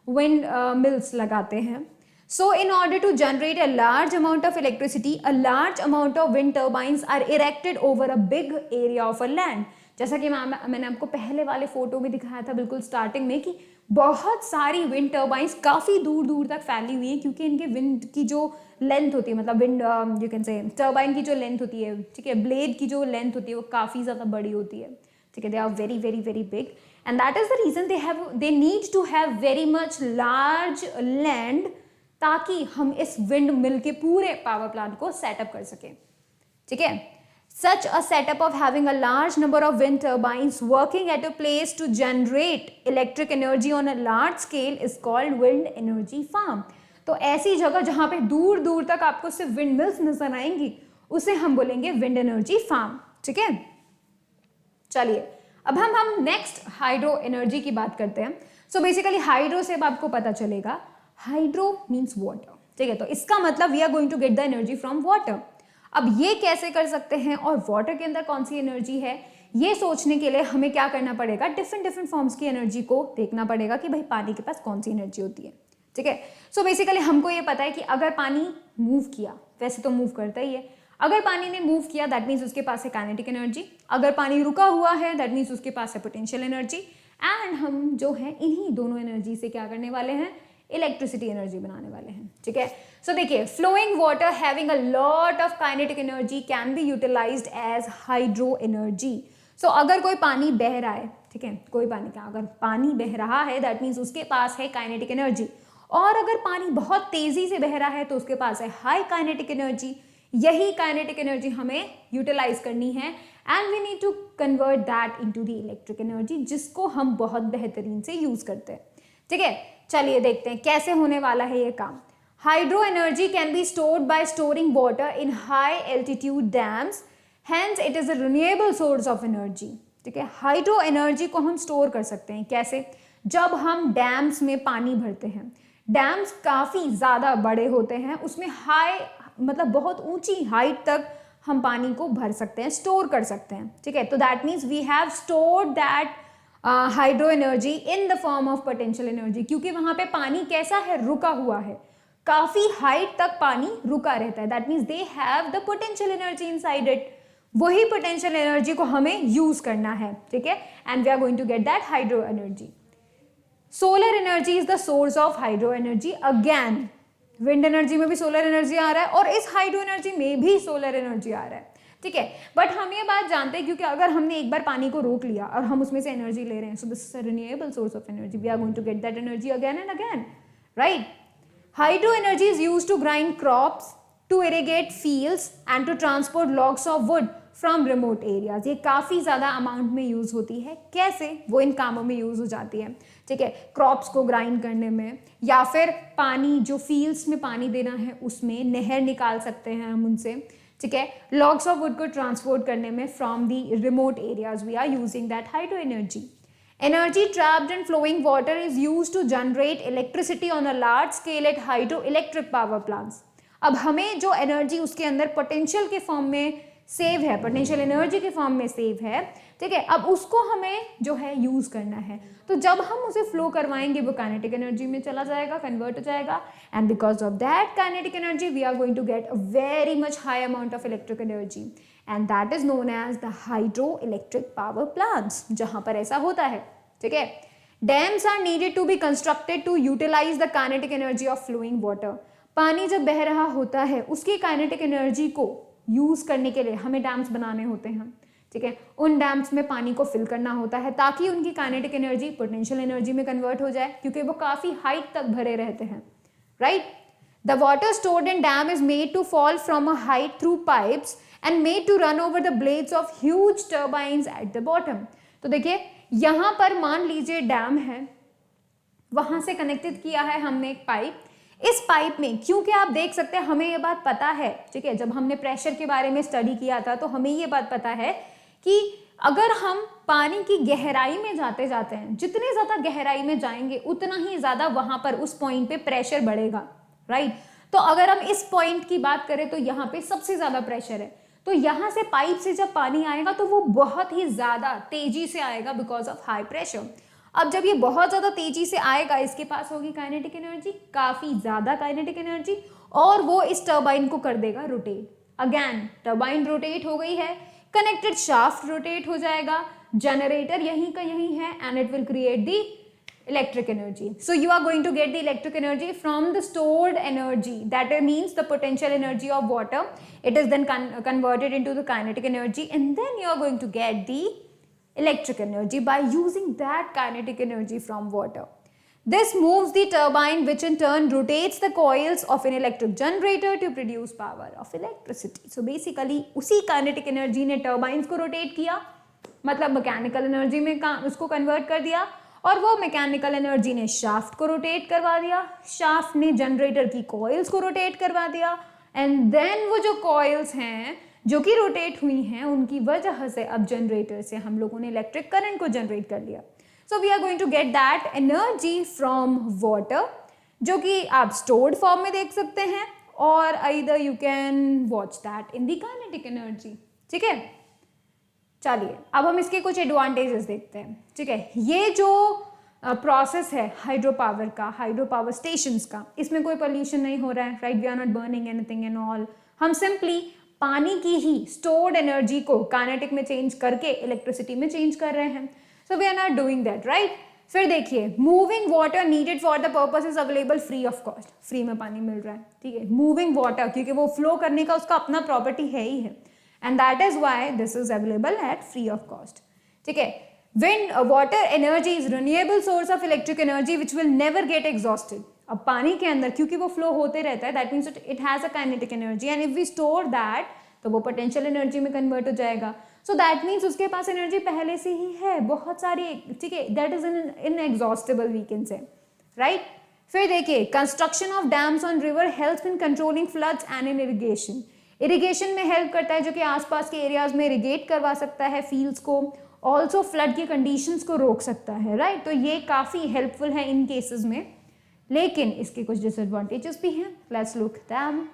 विंड मिल्स लगाते हैं। So in order to generate a large amount of electricity, a large amount of wind turbines are erected over a big area of a land. जैसा कि मैंने आपको पहले वाले फोटो में दिखाया था बिल्कुल स्टार्टिंग में कि बहुत सारी विंड टर्बाइंस काफ़ी दूर दूर तक फैली हुई है, क्योंकि इनके विंड की जो लेंथ होती है, मतलब विंड यू कैन से टर्बाइन की जो लेंथ होती है, ठीक है, ब्लेड की जो लेंथ होती है वो काफ़ी ज़्यादा बड़ी होती है। ठीक है, they are very very very big and that is the reason they need to have very much large land, ताकि हम इस विंड मिल के पूरे पावर प्लांट को सेटअप कर सकें। ठीक है, such a setup of having a large number of wind turbines working at a place to generate electric energy on a large scale is called wind energy farm. तो ऐसी जगह जहां पे दूर दूर तक आपको सिर्फ विंड मिल्स नजर आएंगी उसे हम बोलेंगे विंड एनर्जी फार्म। ठीक है, चलिए अब हम नेक्स्ट हाइड्रो एनर्जी की बात करते हैं। सो बेसिकली हाइड्रो से अब आपको पता चलेगा, हाइड्रो मीन्स वाटर। ठीक है, तो इसका मतलब we are going to get the energy from water. अब ये कैसे कर सकते हैं और वाटर के अंदर कौन सी एनर्जी है, ये सोचने के लिए हमें क्या करना पड़ेगा, डिफरेंट फॉर्म्स की एनर्जी को देखना पड़ेगा कि भाई पानी के पास कौन सी एनर्जी होती है। ठीक है, सो बेसिकली हमको ये पता है कि अगर पानी मूव किया, वैसे तो मूव करता ही है, अगर पानी ने मूव किया दैट मीन्स उसके पास है काइनेटिक एनर्जी, अगर पानी रुका हुआ है दैट मीन्स उसके पास है पोटेंशियल एनर्जी, एंड हम जो है इन्हीं दोनों एनर्जी से क्या करने वाले हैं, इलेक्ट्रिसिटी एनर्जी बनाने वाले हैं। ठीक है, सो देखिए, flowing water having a lot of kinetic energy can be utilised as hydro energy. So अगर कोई पानी बह रहा है, ठीक है, कोई पानी का अगर पानी बह रहा है दैट मीन्स उसके पास है काइनेटिक एनर्जी, और अगर पानी बहुत तेजी से बह रहा है तो उसके पास है हाई काइनेटिक एनर्जी। यही काइनेटिक एनर्जी हमें यूटिलाइज करनी है and we need to convert that into the electric energy, जिसको हम बहुत बेहतरीन से यूज करते हैं। ठीक है, चलिए देखते हैं कैसे होने वाला है ये काम। Hydro energy can be stored bye storing water in high altitude dams, hence it is a renewable source of energy. ठीक है, हाइड्रो एनर्जी को हम स्टोर कर सकते हैं कैसे, जब हम डैम्स में पानी भरते हैं। डैम्स काफ़ी ज़्यादा बड़े होते हैं, उसमें हाई मतलब बहुत ऊंची हाइट तक हम पानी को भर सकते हैं, स्टोर कर सकते हैं। ठीक है, तो that means we have stored that hydro energy in the form of potential energy, क्योंकि वहां पे पानी कैसा है, रुका हुआ है, काफी हाइट तक पानी रुका रहता है। That means they have the potential energy inside it. वही पोटेंशियल एनर्जी को हमें यूज करना है। ठीक है, and we are going to get that hydro energy. Solar energy is the source of hydro energy. Again wind energy में भी सोलर एनर्जी आ रहा है और इस हाइड्रो एनर्जी में भी सोलर एनर्जी आ रहा है। ठीक है, बट हम ये बात जानते हैं क्योंकि अगर हमने एक बार पानी को रोक लिया और हम उसमें से एनर्जी ले रहे हैं, so this is a renewable source of energy, we are going to get that energy again and again. Right, hydro energy is used to grind crops, to irrigate fields and to transport logs of wood from remote areas. ये काफ़ी ज़्यादा अमाउंट में यूज़ होती है। कैसे, वो इन कामों में यूज़ हो जाती है। ठीक है, क्रॉप्स को ग्राइंड करने में, या फिर पानी जो फील्ड्स में पानी देना है उसमें नहर निकाल सकते हैं हम उनसे। ठीक है, लॉग्स ऑफ वुड को ट्रांसपोर्ट करने में from the remote areas we are using that hydro energy. Energy trapped in flowing water is used to generate electricity on a large scale at hydro electric power plants. अब हमें जो एनर्जी उसके अंदर पोटेंशियल के फॉर्म में सेव है, पोटेंशियल एनर्जी के फॉर्म में सेव है, ठीक है। अब उसको हमें जो है यूज करना है, तो जब हम उसे फ्लो करवाएंगे वो काइनेटिक एनर्जी में चला जाएगा, कन्वर्ट हो जाएगा, and because of that kinetic energy we are going to get a very much high amount of electric energy, and that is known as the hydro electric power plants, जहां पर ऐसा होता है, ठीक है। Dams are needed to be constructed to utilise the kinetic energy of flowing water. पानी जब बह रहा होता है उसकी काइनेटिक एनर्जी को यूज करने के लिए हमें डैम्स बनाने होते हैं, ठीक है। उन डैम्स में पानी को फिल करना होता है ताकि उनकी काइनेटिक एनर्जी पोटेंशियल एनर्जी में कन्वर्ट हो जाए, क्योंकि वो काफी हाइट तक भरे रहते हैं, right. The water stored in dam is made to fall from a height through pipes and made to run over the blades of huge turbines at the bottom. तो देखिए यहां पर मान लीजिए डैम है, वहां से कनेक्टेड किया है हमने एक पाइप। इस पाइप में, क्योंकि आप देख सकते हैं हमें ये बात पता है, ठीक है, जब हमने प्रेशर के बारे में स्टडी किया था तो हमें ये बात पता है कि अगर हम पानी की गहराई में जाते जाते हैं, जितने ज्यादा गहराई में जाएंगे उतना ही ज्यादा वहां पर उस पॉइंट पे प्रेशर बढ़ेगा, राइट। तो अगर हम इस पॉइंट की बात करें तो यहाँ पे सबसे ज्यादा प्रेशर है, तो यहाँ से पाइप से जब पानी आएगा तो वो बहुत ही ज्यादा तेजी से आएगा बिकॉज ऑफ हाई प्रेशर। अब जब ये बहुत ज्यादा तेजी से आएगा, इसके पास होगी काइनेटिक एनर्जी, काफी ज्यादा काइनेटिक एनर्जी, और वो इस टर्बाइन को कर देगा रोटेट। अगेन टर्बाइन रोटेट हो गई है, कनेक्टेड शाफ्ट रोटेट हो जाएगा, जनरेटर यहीं का यहीं है, and it will create the electric energy. So you are going to get the electric energy from the stored energy, that means the potential energy of water. It is then converted into the kinetic energy, and then you are going to get the electric energy by using that kinetic energy from water. This moves the turbine, which in turn rotates the coils of an electric generator to produce power of electricity. So basically उसी kinetic energy ने turbines को rotate किया, मतलब mechanical energy में उसको convert कर दिया, और वो मैकेनिकल एनर्जी ने शाफ्ट को रोटेट करवा दिया, शाफ्ट ने जनरेटर की कॉइल्स को रोटेट करवा दिया, एंड देन वो जो कॉइल्स हैं जो कि रोटेट हुई हैं उनकी वजह से अब जनरेटर से हम लोगों ने इलेक्ट्रिक करंट को जनरेट कर लिया। So we are going to get that energy from water, जो कि आप स्टोर्ड फॉर्म में देख सकते हैं, और either you can watch that in the kinetic energy, ठीक है। चलिए अब हम इसके कुछ एडवांटेजेस देखते हैं, ठीक है। ये जो प्रोसेस है हाइड्रो पावर का, हाइड्रो पावर स्टेशंस का, इसमें कोई पोल्यूशन नहीं हो रहा है, right. We are not burning anything and all. हम सिंपली पानी की ही स्टोर्ड एनर्जी को काइनेटिक में चेंज करके इलेक्ट्रिसिटी में चेंज कर रहे हैं। So we are not doing that, right. फिर देखिए moving water needed for the purpose is available free of cost, free में पानी मिल रहा है, ठीक है। मूविंग वाटर, क्योंकि वो फ्लो करने का उसका अपना प्रॉपर्टी है ही है, and that is why this is available at free of cost, ठीक है। Wind water energy is renewable source of electric energy which will never get exhausted. अब पानी के अंदर क्योंकि वो फ्लो होते रहता है, that means it has a kinetic energy, and if we store that तो वो पोटेंशियल एनर्जी में कन्वर्ट हो जाएगा। सो दैट मीन्स उसके पास एनर्जी पहले से ही है बहुत सारी, ठीक है। That is inexhaustible we can say, right. फिर देखिए construction of dams on river helps in controlling floods and in irrigation. Irrigation में हेल्प करता है, जो कि आसपास के एरियाज में इरिगेट करवा सकता है फील्ड्स को, ऑल्सो फ्लड की कंडीशंस को रोक सकता है, राइट। तो ये काफ़ी हेल्पफुल है इन केसेस में, लेकिन इसके कुछ डिसएडवांटेजेस भी हैं। Let's look them.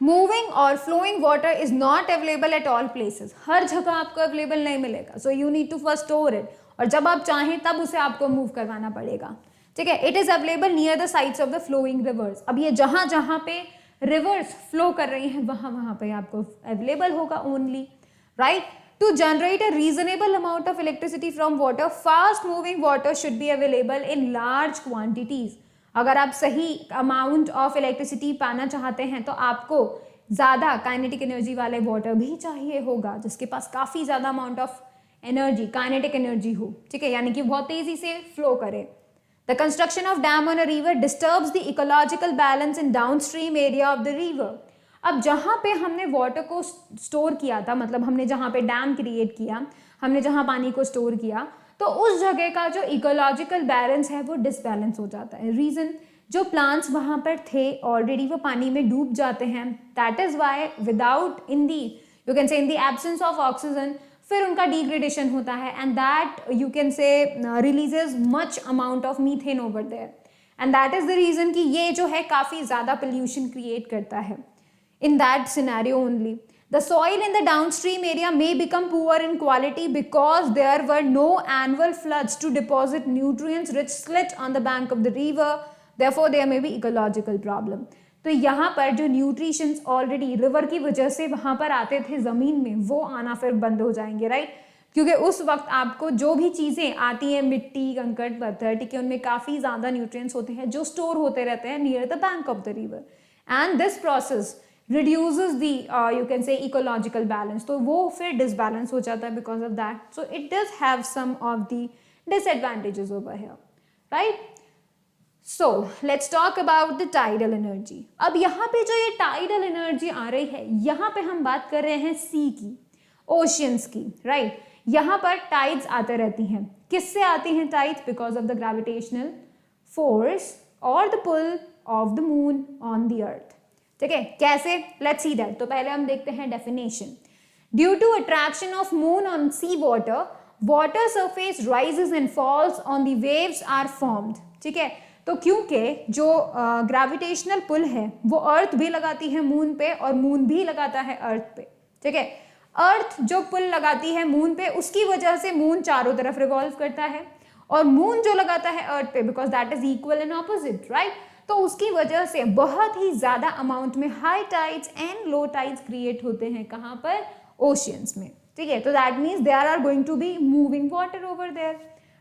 मूविंग और flowing water is not available at all places, हर जगह आपको अवेलेबल नहीं मिलेगा, so you need to first store it, और जब आप चाहें तब उसे आपको मूव करवाना पड़ेगा, ठीक है। It is available near the sides of the flowing rivers. अब ये जहां जहां पे रिवर्स फ्लो कर रही हैं वहां पे आपको अवेलेबल होगा only, right. To generate a reasonable amount of electricity from water, fast moving water should be available in large quantities. अगर आप सही अमाउंट ऑफ इलेक्ट्रिसिटी पाना चाहते हैं तो आपको ज़्यादा काइनेटिक एनर्जी वाले वाटर भी चाहिए होगा, जिसके पास काफ़ी ज़्यादा amount of energy, kinetic energy हो, ठीक है, यानी कि बहुत तेज़ी से फ्लो करे। The construction of dam on a river disturbs the ecological balance in downstream area of the river. अब जहाँ पे हमने वाटर को स्टोर किया था, मतलब हमने जहाँ पे डैम क्रिएट किया, हमने जहाँ पानी को स्टोर किया, तो उस जगह का जो इकोलॉजिकल बैलेंस है वो डिसबैलेंस हो जाता है। रीज़न, जो प्लांट्स वहाँ पर थे ऑलरेडी वो पानी में डूब जाते हैं। That is why without in the you can say in the absence of oxygen फिर उनका डिग्रेडेशन होता है, and that you can say releases much amount of methane over there, and that is the reason कि ये जो है काफ़ी ज़्यादा पोल्यूशन क्रिएट करता है। in that scenario only. The soil in the downstream area may become poor in quality because there were no annual floods to deposit nutrients rich slit on the bank of the river. Therefore there may be ecological problem. तो यहाँ पर जो न्यूट्रिशंस ऑलरेडी रिवर की वजह से वहाँ पर आते थे ज़मीन में, वो आना फिर बंद हो जाएंगे, राइट? क्योंकि उस वक्त आपको जो भी चीज़ें आती हैं, मिट्टी, कंकड़, पत्थर, ठीक है, उनमें काफ़ी ज़्यादा न्यूट्रिएंट्स होते हैं जो स्टोर होते रहते हैं near the bank of the river, and this process reduces the you can say ecological balance. तो वो फिर disbalance हो जाता है because of that. So it does have some of the disadvantages over here, right? So let's talk about the tidal energy. अब यहाँ पे जो ये tidal energy आ रही है, यहाँ पे हम बात कर रहे हैं sea की, oceans की, right? यहाँ पर tides आते रहती हैं. किससे आती हैं tides? Because of the gravitational force or the pull of the moon on the earth. ठीक है, कैसे? Let's see that. तो पहले हम देखते हैं definition. Due to attraction of moon on sea water, water surface rises and falls on the waves are formed. ठीक है, तो क्योंकि जो ग्रेविटेशनल पुल है वो अर्थ भी लगाती है मून पे और मून भी लगाता है अर्थ पे. ठीक है, अर्थ जो पुल लगाती है मून पे, उसकी वजह से मून चारों तरफ रिवॉल्व करता है, और मून जो लगाता है अर्थ पे, because that is equal and opposite, right? तो उसकी वजह से बहुत ही ज्यादा अमाउंट में high tides and low tides create होते हैं. कहाँ पर? ओशियंस में. ठीक है, तो that means there are going to be moving water over there,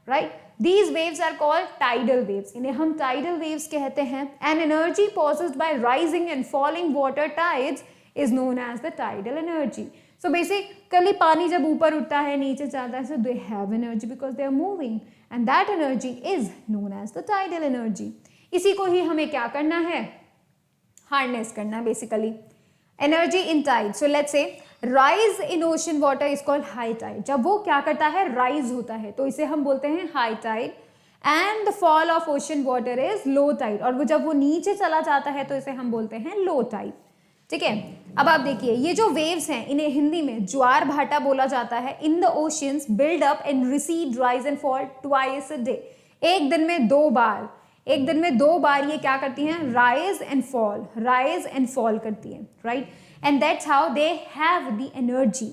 right? These waves are called tidal waves. इन्हें हम टाइडल वेव्स कहते हैं. And energy possessed by rising and falling water tides is known as the tidal energy. So basically पानी जब ऊपर उठता है, नीचे जाता है, so they have energy because they are moving, and that energy is known as the tidal energy. इसी को ही हमें क्या करना है? हार्नेस करना है basically. Energy in tide. So let's say rise in ocean water is called high tide. जब वो क्या करता है? राइज होता है, तो इसे हम बोलते हैं high tide. And the fall of ocean water is low tide. और वो जब वो नीचे चला जाता है तो इसे हम बोलते हैं लो टाइड. ठीक है, अब आप देखिए ये जो वेव्स हैं इन्हें हिंदी में ज्वार भाटा बोला जाता है. In the oceans build up and recede, rise and fall twice a day. एक दिन में दो बार ये क्या करती हैं? राइज एंड फॉल करती हैं, right? And that's how they have the energy.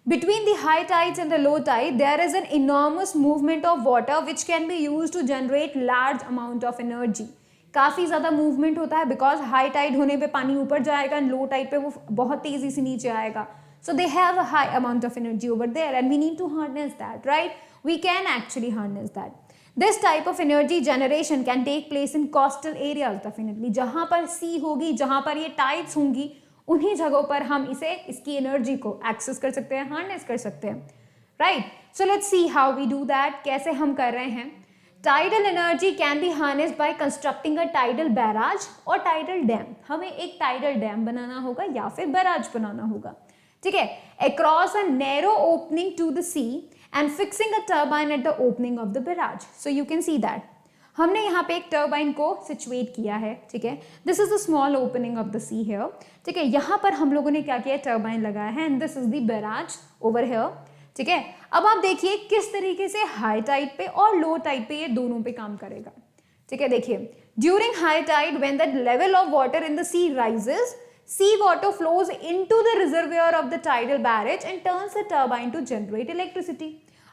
Between the high tides and the low tide there is an enormous movement of water which can be used to generate large amount of energy. काफ़ी ज़्यादा मूवमेंट होता है बिकॉज हाई टाइड होने पे पानी ऊपर जाएगा एंड लो टाइड पे वो बहुत तेज़ी से नीचे आएगा. So they have a high amount of energy over there and we need to harness that, right? We can actually harness that. This type of energy generation can take place in coastal areas definitely. जहाँ पर सी होगी, जहाँ पर ये टाइड्स होंगी, उन्हीं जगहों पर हम इसकी एनर्जी को एक्सेस कर सकते हैं, हार्नेस कर सकते हैं, right? So let's see how we do that. कैसे हम कर रहे हैं? Tidal energy can be harnessed by constructing a tidal barrage और टाइडल डैम. हमें एक टाइडल डैम बनाना होगा या फिर बैराज बनाना होगा. ठीक है, across a narrow opening to the sea and fixing a turbine at the opening of the barrage. So you can see that हमने यहाँ पे एक टर्बाइन को सिचुएट किया है. ठीक है, this is the small opening of the sea here. ठीक है, यहाँ पर हम लोगों ने क्या किया? टर्बाइन लगाया है and this is the barrage over here. ठीक है, अब आप देखिए किस तरीके से हाई टाइड पे और लो टाइड पे ये दोनों पे काम करेगा. ठीक है, देखिए during high tide when the level of water in the sea rises, sea water flows into the reservoir of the tidal barrage and turns the turbine to generate electricity.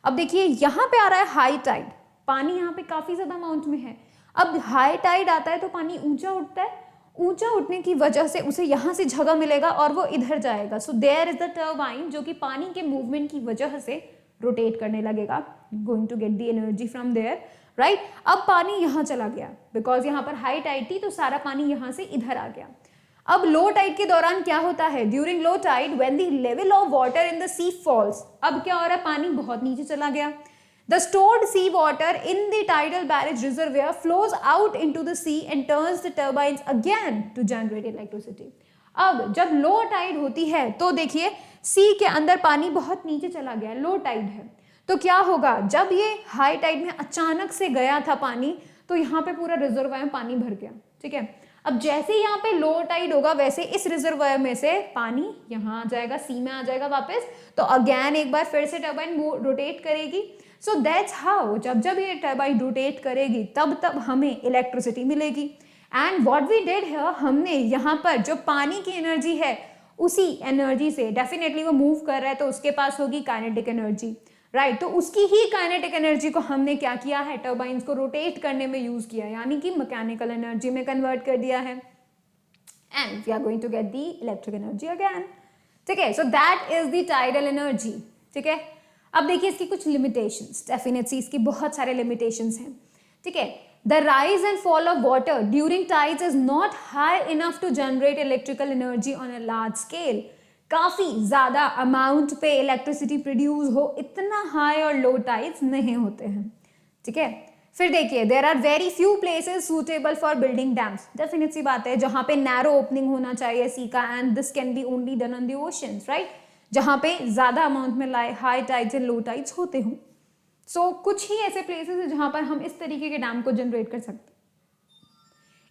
अब देखिए यहाँ पे आ रहा है हाई टाइड, पानी यहाँ पे काफी ज्यादा अमाउंट में है. अब हाई टाइड आता है तो पानी ऊंचा उठता है, ऊंचा उठने की वजह से उसे यहाँ से जगह मिलेगा और वो इधर जाएगा. So there is the turbine जो कि पानी के मूवमेंट की वजह से रोटेट करने लगेगा, going to get the energy from there, right? अब पानी यहाँ चला गया बिकॉज यहाँ पर हाई टाइड थी तो सारा पानी यहाँ से इधर आ गया. अब लो टाइड के दौरान क्या होता है? During low tide when the level of water in the sea falls, अब क्या हो रहा है? पानी बहुत नीचे चला गया. The stored sea water in the tidal barrage reservoir flows out into the sea and turns the turbines again to generate electricity. अब जब लो टाइड होती है तो देखिए सी के अंदर पानी बहुत नीचे चला गया, लो टाइड है, तो क्या होगा? जब ये हाई टाइड में अचानक से गया था पानी, तो यहाँ पे पूरा रिजर्वायर में पानी भर गया. ठीक है, अब जैसे ही यहाँ पे लो टाइड होगा वैसे इस रिजर्वायर में से पानी यहाँ आ जाएगा, सी में आ जाएगा वापस, तो अगेन एक बार फिर से टर्बाइन रोटेट करेगी. सो दैट्स हाउ जब ये टर्बाइन रोटेट करेगी तब हमें इलेक्ट्रिसिटी मिलेगी. एंड व्हाट वी डिड है, हमने यहाँ पर जो पानी की एनर्जी है उसी एनर्जी से डेफिनेटली वो मूव कर रहा है तो उसके पास होगी काइनेटिक एनर्जी, राइट। तो उसकी ही काइनेटिक एनर्जी को हमने क्या किया है, टर्बाइंस को रोटेट करने में यूज किया, यानी कि मैकेनिकल एनर्जी में कन्वर्ट कर दिया है, and we are going to get the electric energy again, ठीक है। So that is the tidal energy, ठीक है। अब देखिए इसकी कुछ लिमिटेशंस, डेफिनेटली इसकी बहुत सारे लिमिटेशंस हैं, ठीक है। The rise and fall of water during tides is not high enough to generate electrical energy on a large scale. काफी ज्यादा अमाउंट पे इलेक्ट्रिसिटी प्रोड्यूस हो, इतना हाई और लो टाइड्स नहीं होते हैं, ठीक है। फिर देखिए there are very few places suitable for building dams, definite सी बात है, जहां पे नैरो ओपनिंग होना चाहिए सी का, and this can B only done on the oceans, right, जहां पे ज्यादा अमाउंट में high tides and low tides होते हों। सो कुछ ही ऐसे प्लेसेस हैं जहां पर हम इस तरीके के डैम को जनरेट कर सकते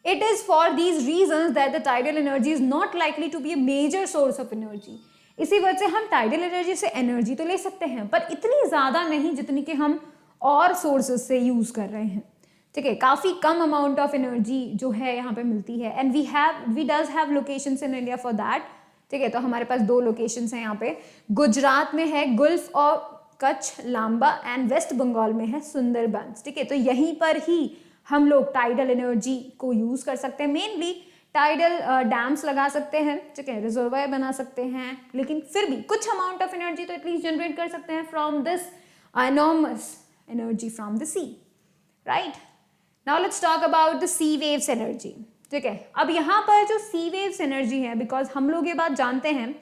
हैं। It is for these reasons that the tidal energy is not likely to be a major source of energy. इसी वजह से हम टाइडल एनर्जी से एनर्जी तो ले सकते हैं पर इतनी ज्यादा नहीं जितनी कि हम और सोर्सेस से यूज कर रहे हैं, ठीक है। काफी कम अमाउंट ऑफ एनर्जी जो है यहाँ पे मिलती है, and we does have locations in India for that, ठीक है। तो हमारे पास 2 लोकेशंस हैं यहाँ पे, गुजरात में है गुल्फ और कच्छ लांबा, एंड वेस्ट बंगाल में है सुंदरबंस, ठीक है। तो यहीं पर ही हम लोग टाइडल एनर्जी को यूज कर सकते हैं, मेनली टाइडल डैम्स लगा सकते हैं, ठीक है, रिजर्वायर बना सकते हैं, लेकिन फिर भी कुछ अमाउंट ऑफ एनर्जी तो एटलीस्ट जनरेट कर सकते हैं from this enormous energy from the sea, right. Now let's talk about the sea waves energy, ठीक है। अब यहाँ पर जो सी वेव्स एनर्जी है, बिकॉज हम लोग ये बात जानते हैं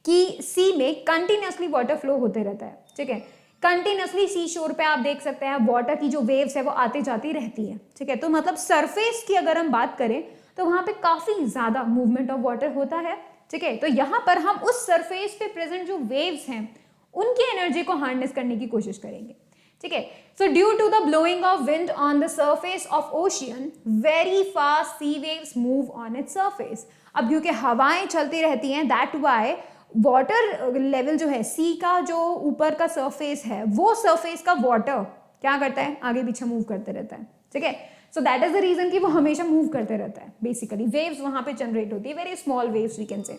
कि सी में कंटिन्यूसली वाटर फ्लो होते रहता है, ठीक है। कंटिन्यूसली सी शोर पे आप देख सकते हैं वाटर की जो वेव्स है वो आती जाती रहती है, ठीक है। तो मतलब सरफेस की अगर हम बात करें तो वहां पे काफी ज्यादा मूवमेंट ऑफ वाटर होता है, ठीक है। तो यहाँ पर हम उस सरफेस पे प्रेजेंट जो वेव्स हैं उनकी एनर्जी को हार्नेस करने की कोशिश करेंगे, ठीक है। So due to the blowing of wind on the surface of ocean, very fast sea waves move on its surface. अब क्योंकि हवाएं चलती रहती हैं, दैट वाई वाटर लेवल जो है सी का जो ऊपर का सरफेस है वो सरफेस का वाटर क्या करता है, आगे पीछे मूव करते रहता है, ठीक है। So that is the reason कि वो हमेशा मूव करते रहता है, बेसिकली वेव्स वहां पे जनरेट होती है, very small waves we can say.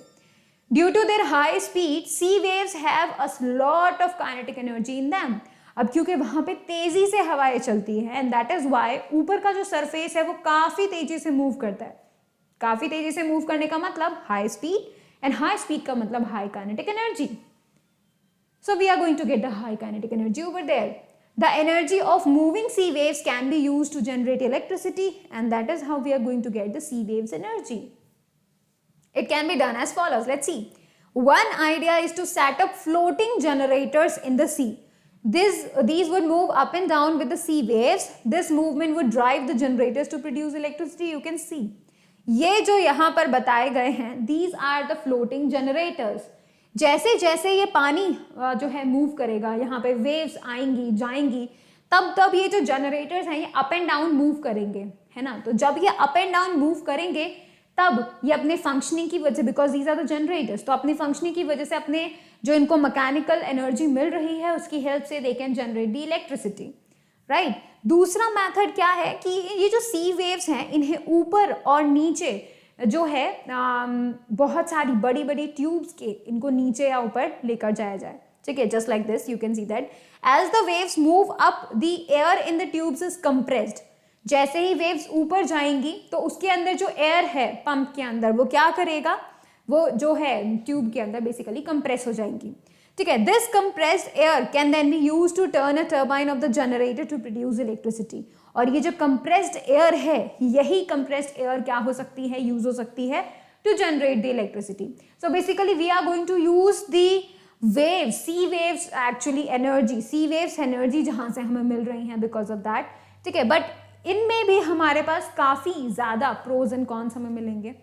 Due to their high speed sea waves have a lot of kinetic energy in them. अब क्योंकि वहां पे तेजी से हवाएं चलती है, एंड दैट इज व्हाई ऊपर का जो सरफेस है वो काफी तेजी से मूव करता है। काफी तेजी से मूव करने का मतलब high speed, and high speed का मतलब high kinetic energy. So we are going to get the high kinetic energy over there. The energy of moving sea waves can be used to generate electricity, and that is how we are going to get the sea waves energy. It can be done as follows. Let's see. One idea is to set up floating generators in the sea. These would move up and down with the sea waves. This movement would drive the generators to produce electricity. You can see. ये जो यहाँ पर बताए गए हैं, these are the floating generators. जैसे जैसे ये पानी जो है मूव करेगा, यहाँ पे वेव्स आएंगी जाएंगी, तब तब ये जो जनरेटर्स हैं ये अप एंड डाउन मूव करेंगे, है ना। तो जब ये अप एंड डाउन मूव करेंगे तब ये अपने फंक्शनिंग की वजह, because these are the generators, तो अपनी फंक्शनिंग की वजह से अपने जो इनको मैकेनिकल एनर्जी मिल रही है उसकी हेल्प से they can generate the electricity, right. दूसरा मेथड क्या है कि ये जो सी वेव्स हैं इन्हें ऊपर और नीचे जो है बहुत सारी बड़ी बड़ी ट्यूब्स के इनको नीचे या ऊपर लेकर जाया जाए, ठीक है। Just like this you can see that as the waves move up the air in the tubes is compressed. जैसे ही वेव्स ऊपर जाएंगी तो उसके अंदर जो एयर है पंप के अंदर वो क्या करेगा, वो जो है ट्यूब के अंदर बेसिकली कंप्रेस हो जाएंगी, ठीक है। This compressed air can then be used to turn a turbine of the generator to produce electricity. और ये जो कंप्रेस्ड एयर है, यही कंप्रेस्ड एयर क्या हो सकती है, यूज हो सकती है to generate the electricity. So basically we are going to use the waves, sea waves actually energy, sea waves energy जहां से हमें मिल रही हैं बिकॉज ऑफ दैट, ठीक है। बट इनमें भी हमारे पास काफी ज्यादा प्रोज एंड कॉन्स हमें मिलेंगे,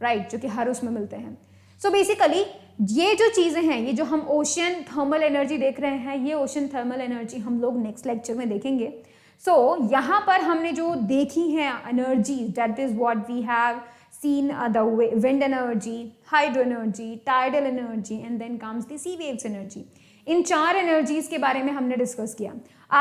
राइट, जो कि हर उसमें मिलते हैं। सो बेसिकली ये जो चीजें हैं, ये जो हम ओशियन थर्मल एनर्जी देख रहे हैं, ये ओशियन थर्मल एनर्जी हम लोग नेक्स्ट लेक्चर में देखेंगे। सो यहाँ पर हमने जो देखी हैं energy, that is what we have seen the wind energy, hydro energy, tidal energy, and then comes the sea waves energy. In 4 energies के बारे में हमने डिस्कस किया।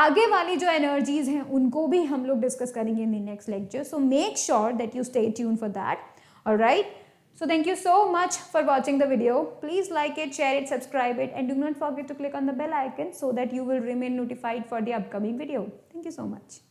आगे वाली जो एनर्जीज हैं उनको भी हम लोग डिस्कस करेंगे in the next lecture, so make sure that you stay tune for that. Alright, so thank you so much for watching the video. Please like it, share it, subscribe it, and do not forget to click on the bell icon so that you will remain notified for the upcoming video. Thank you so much.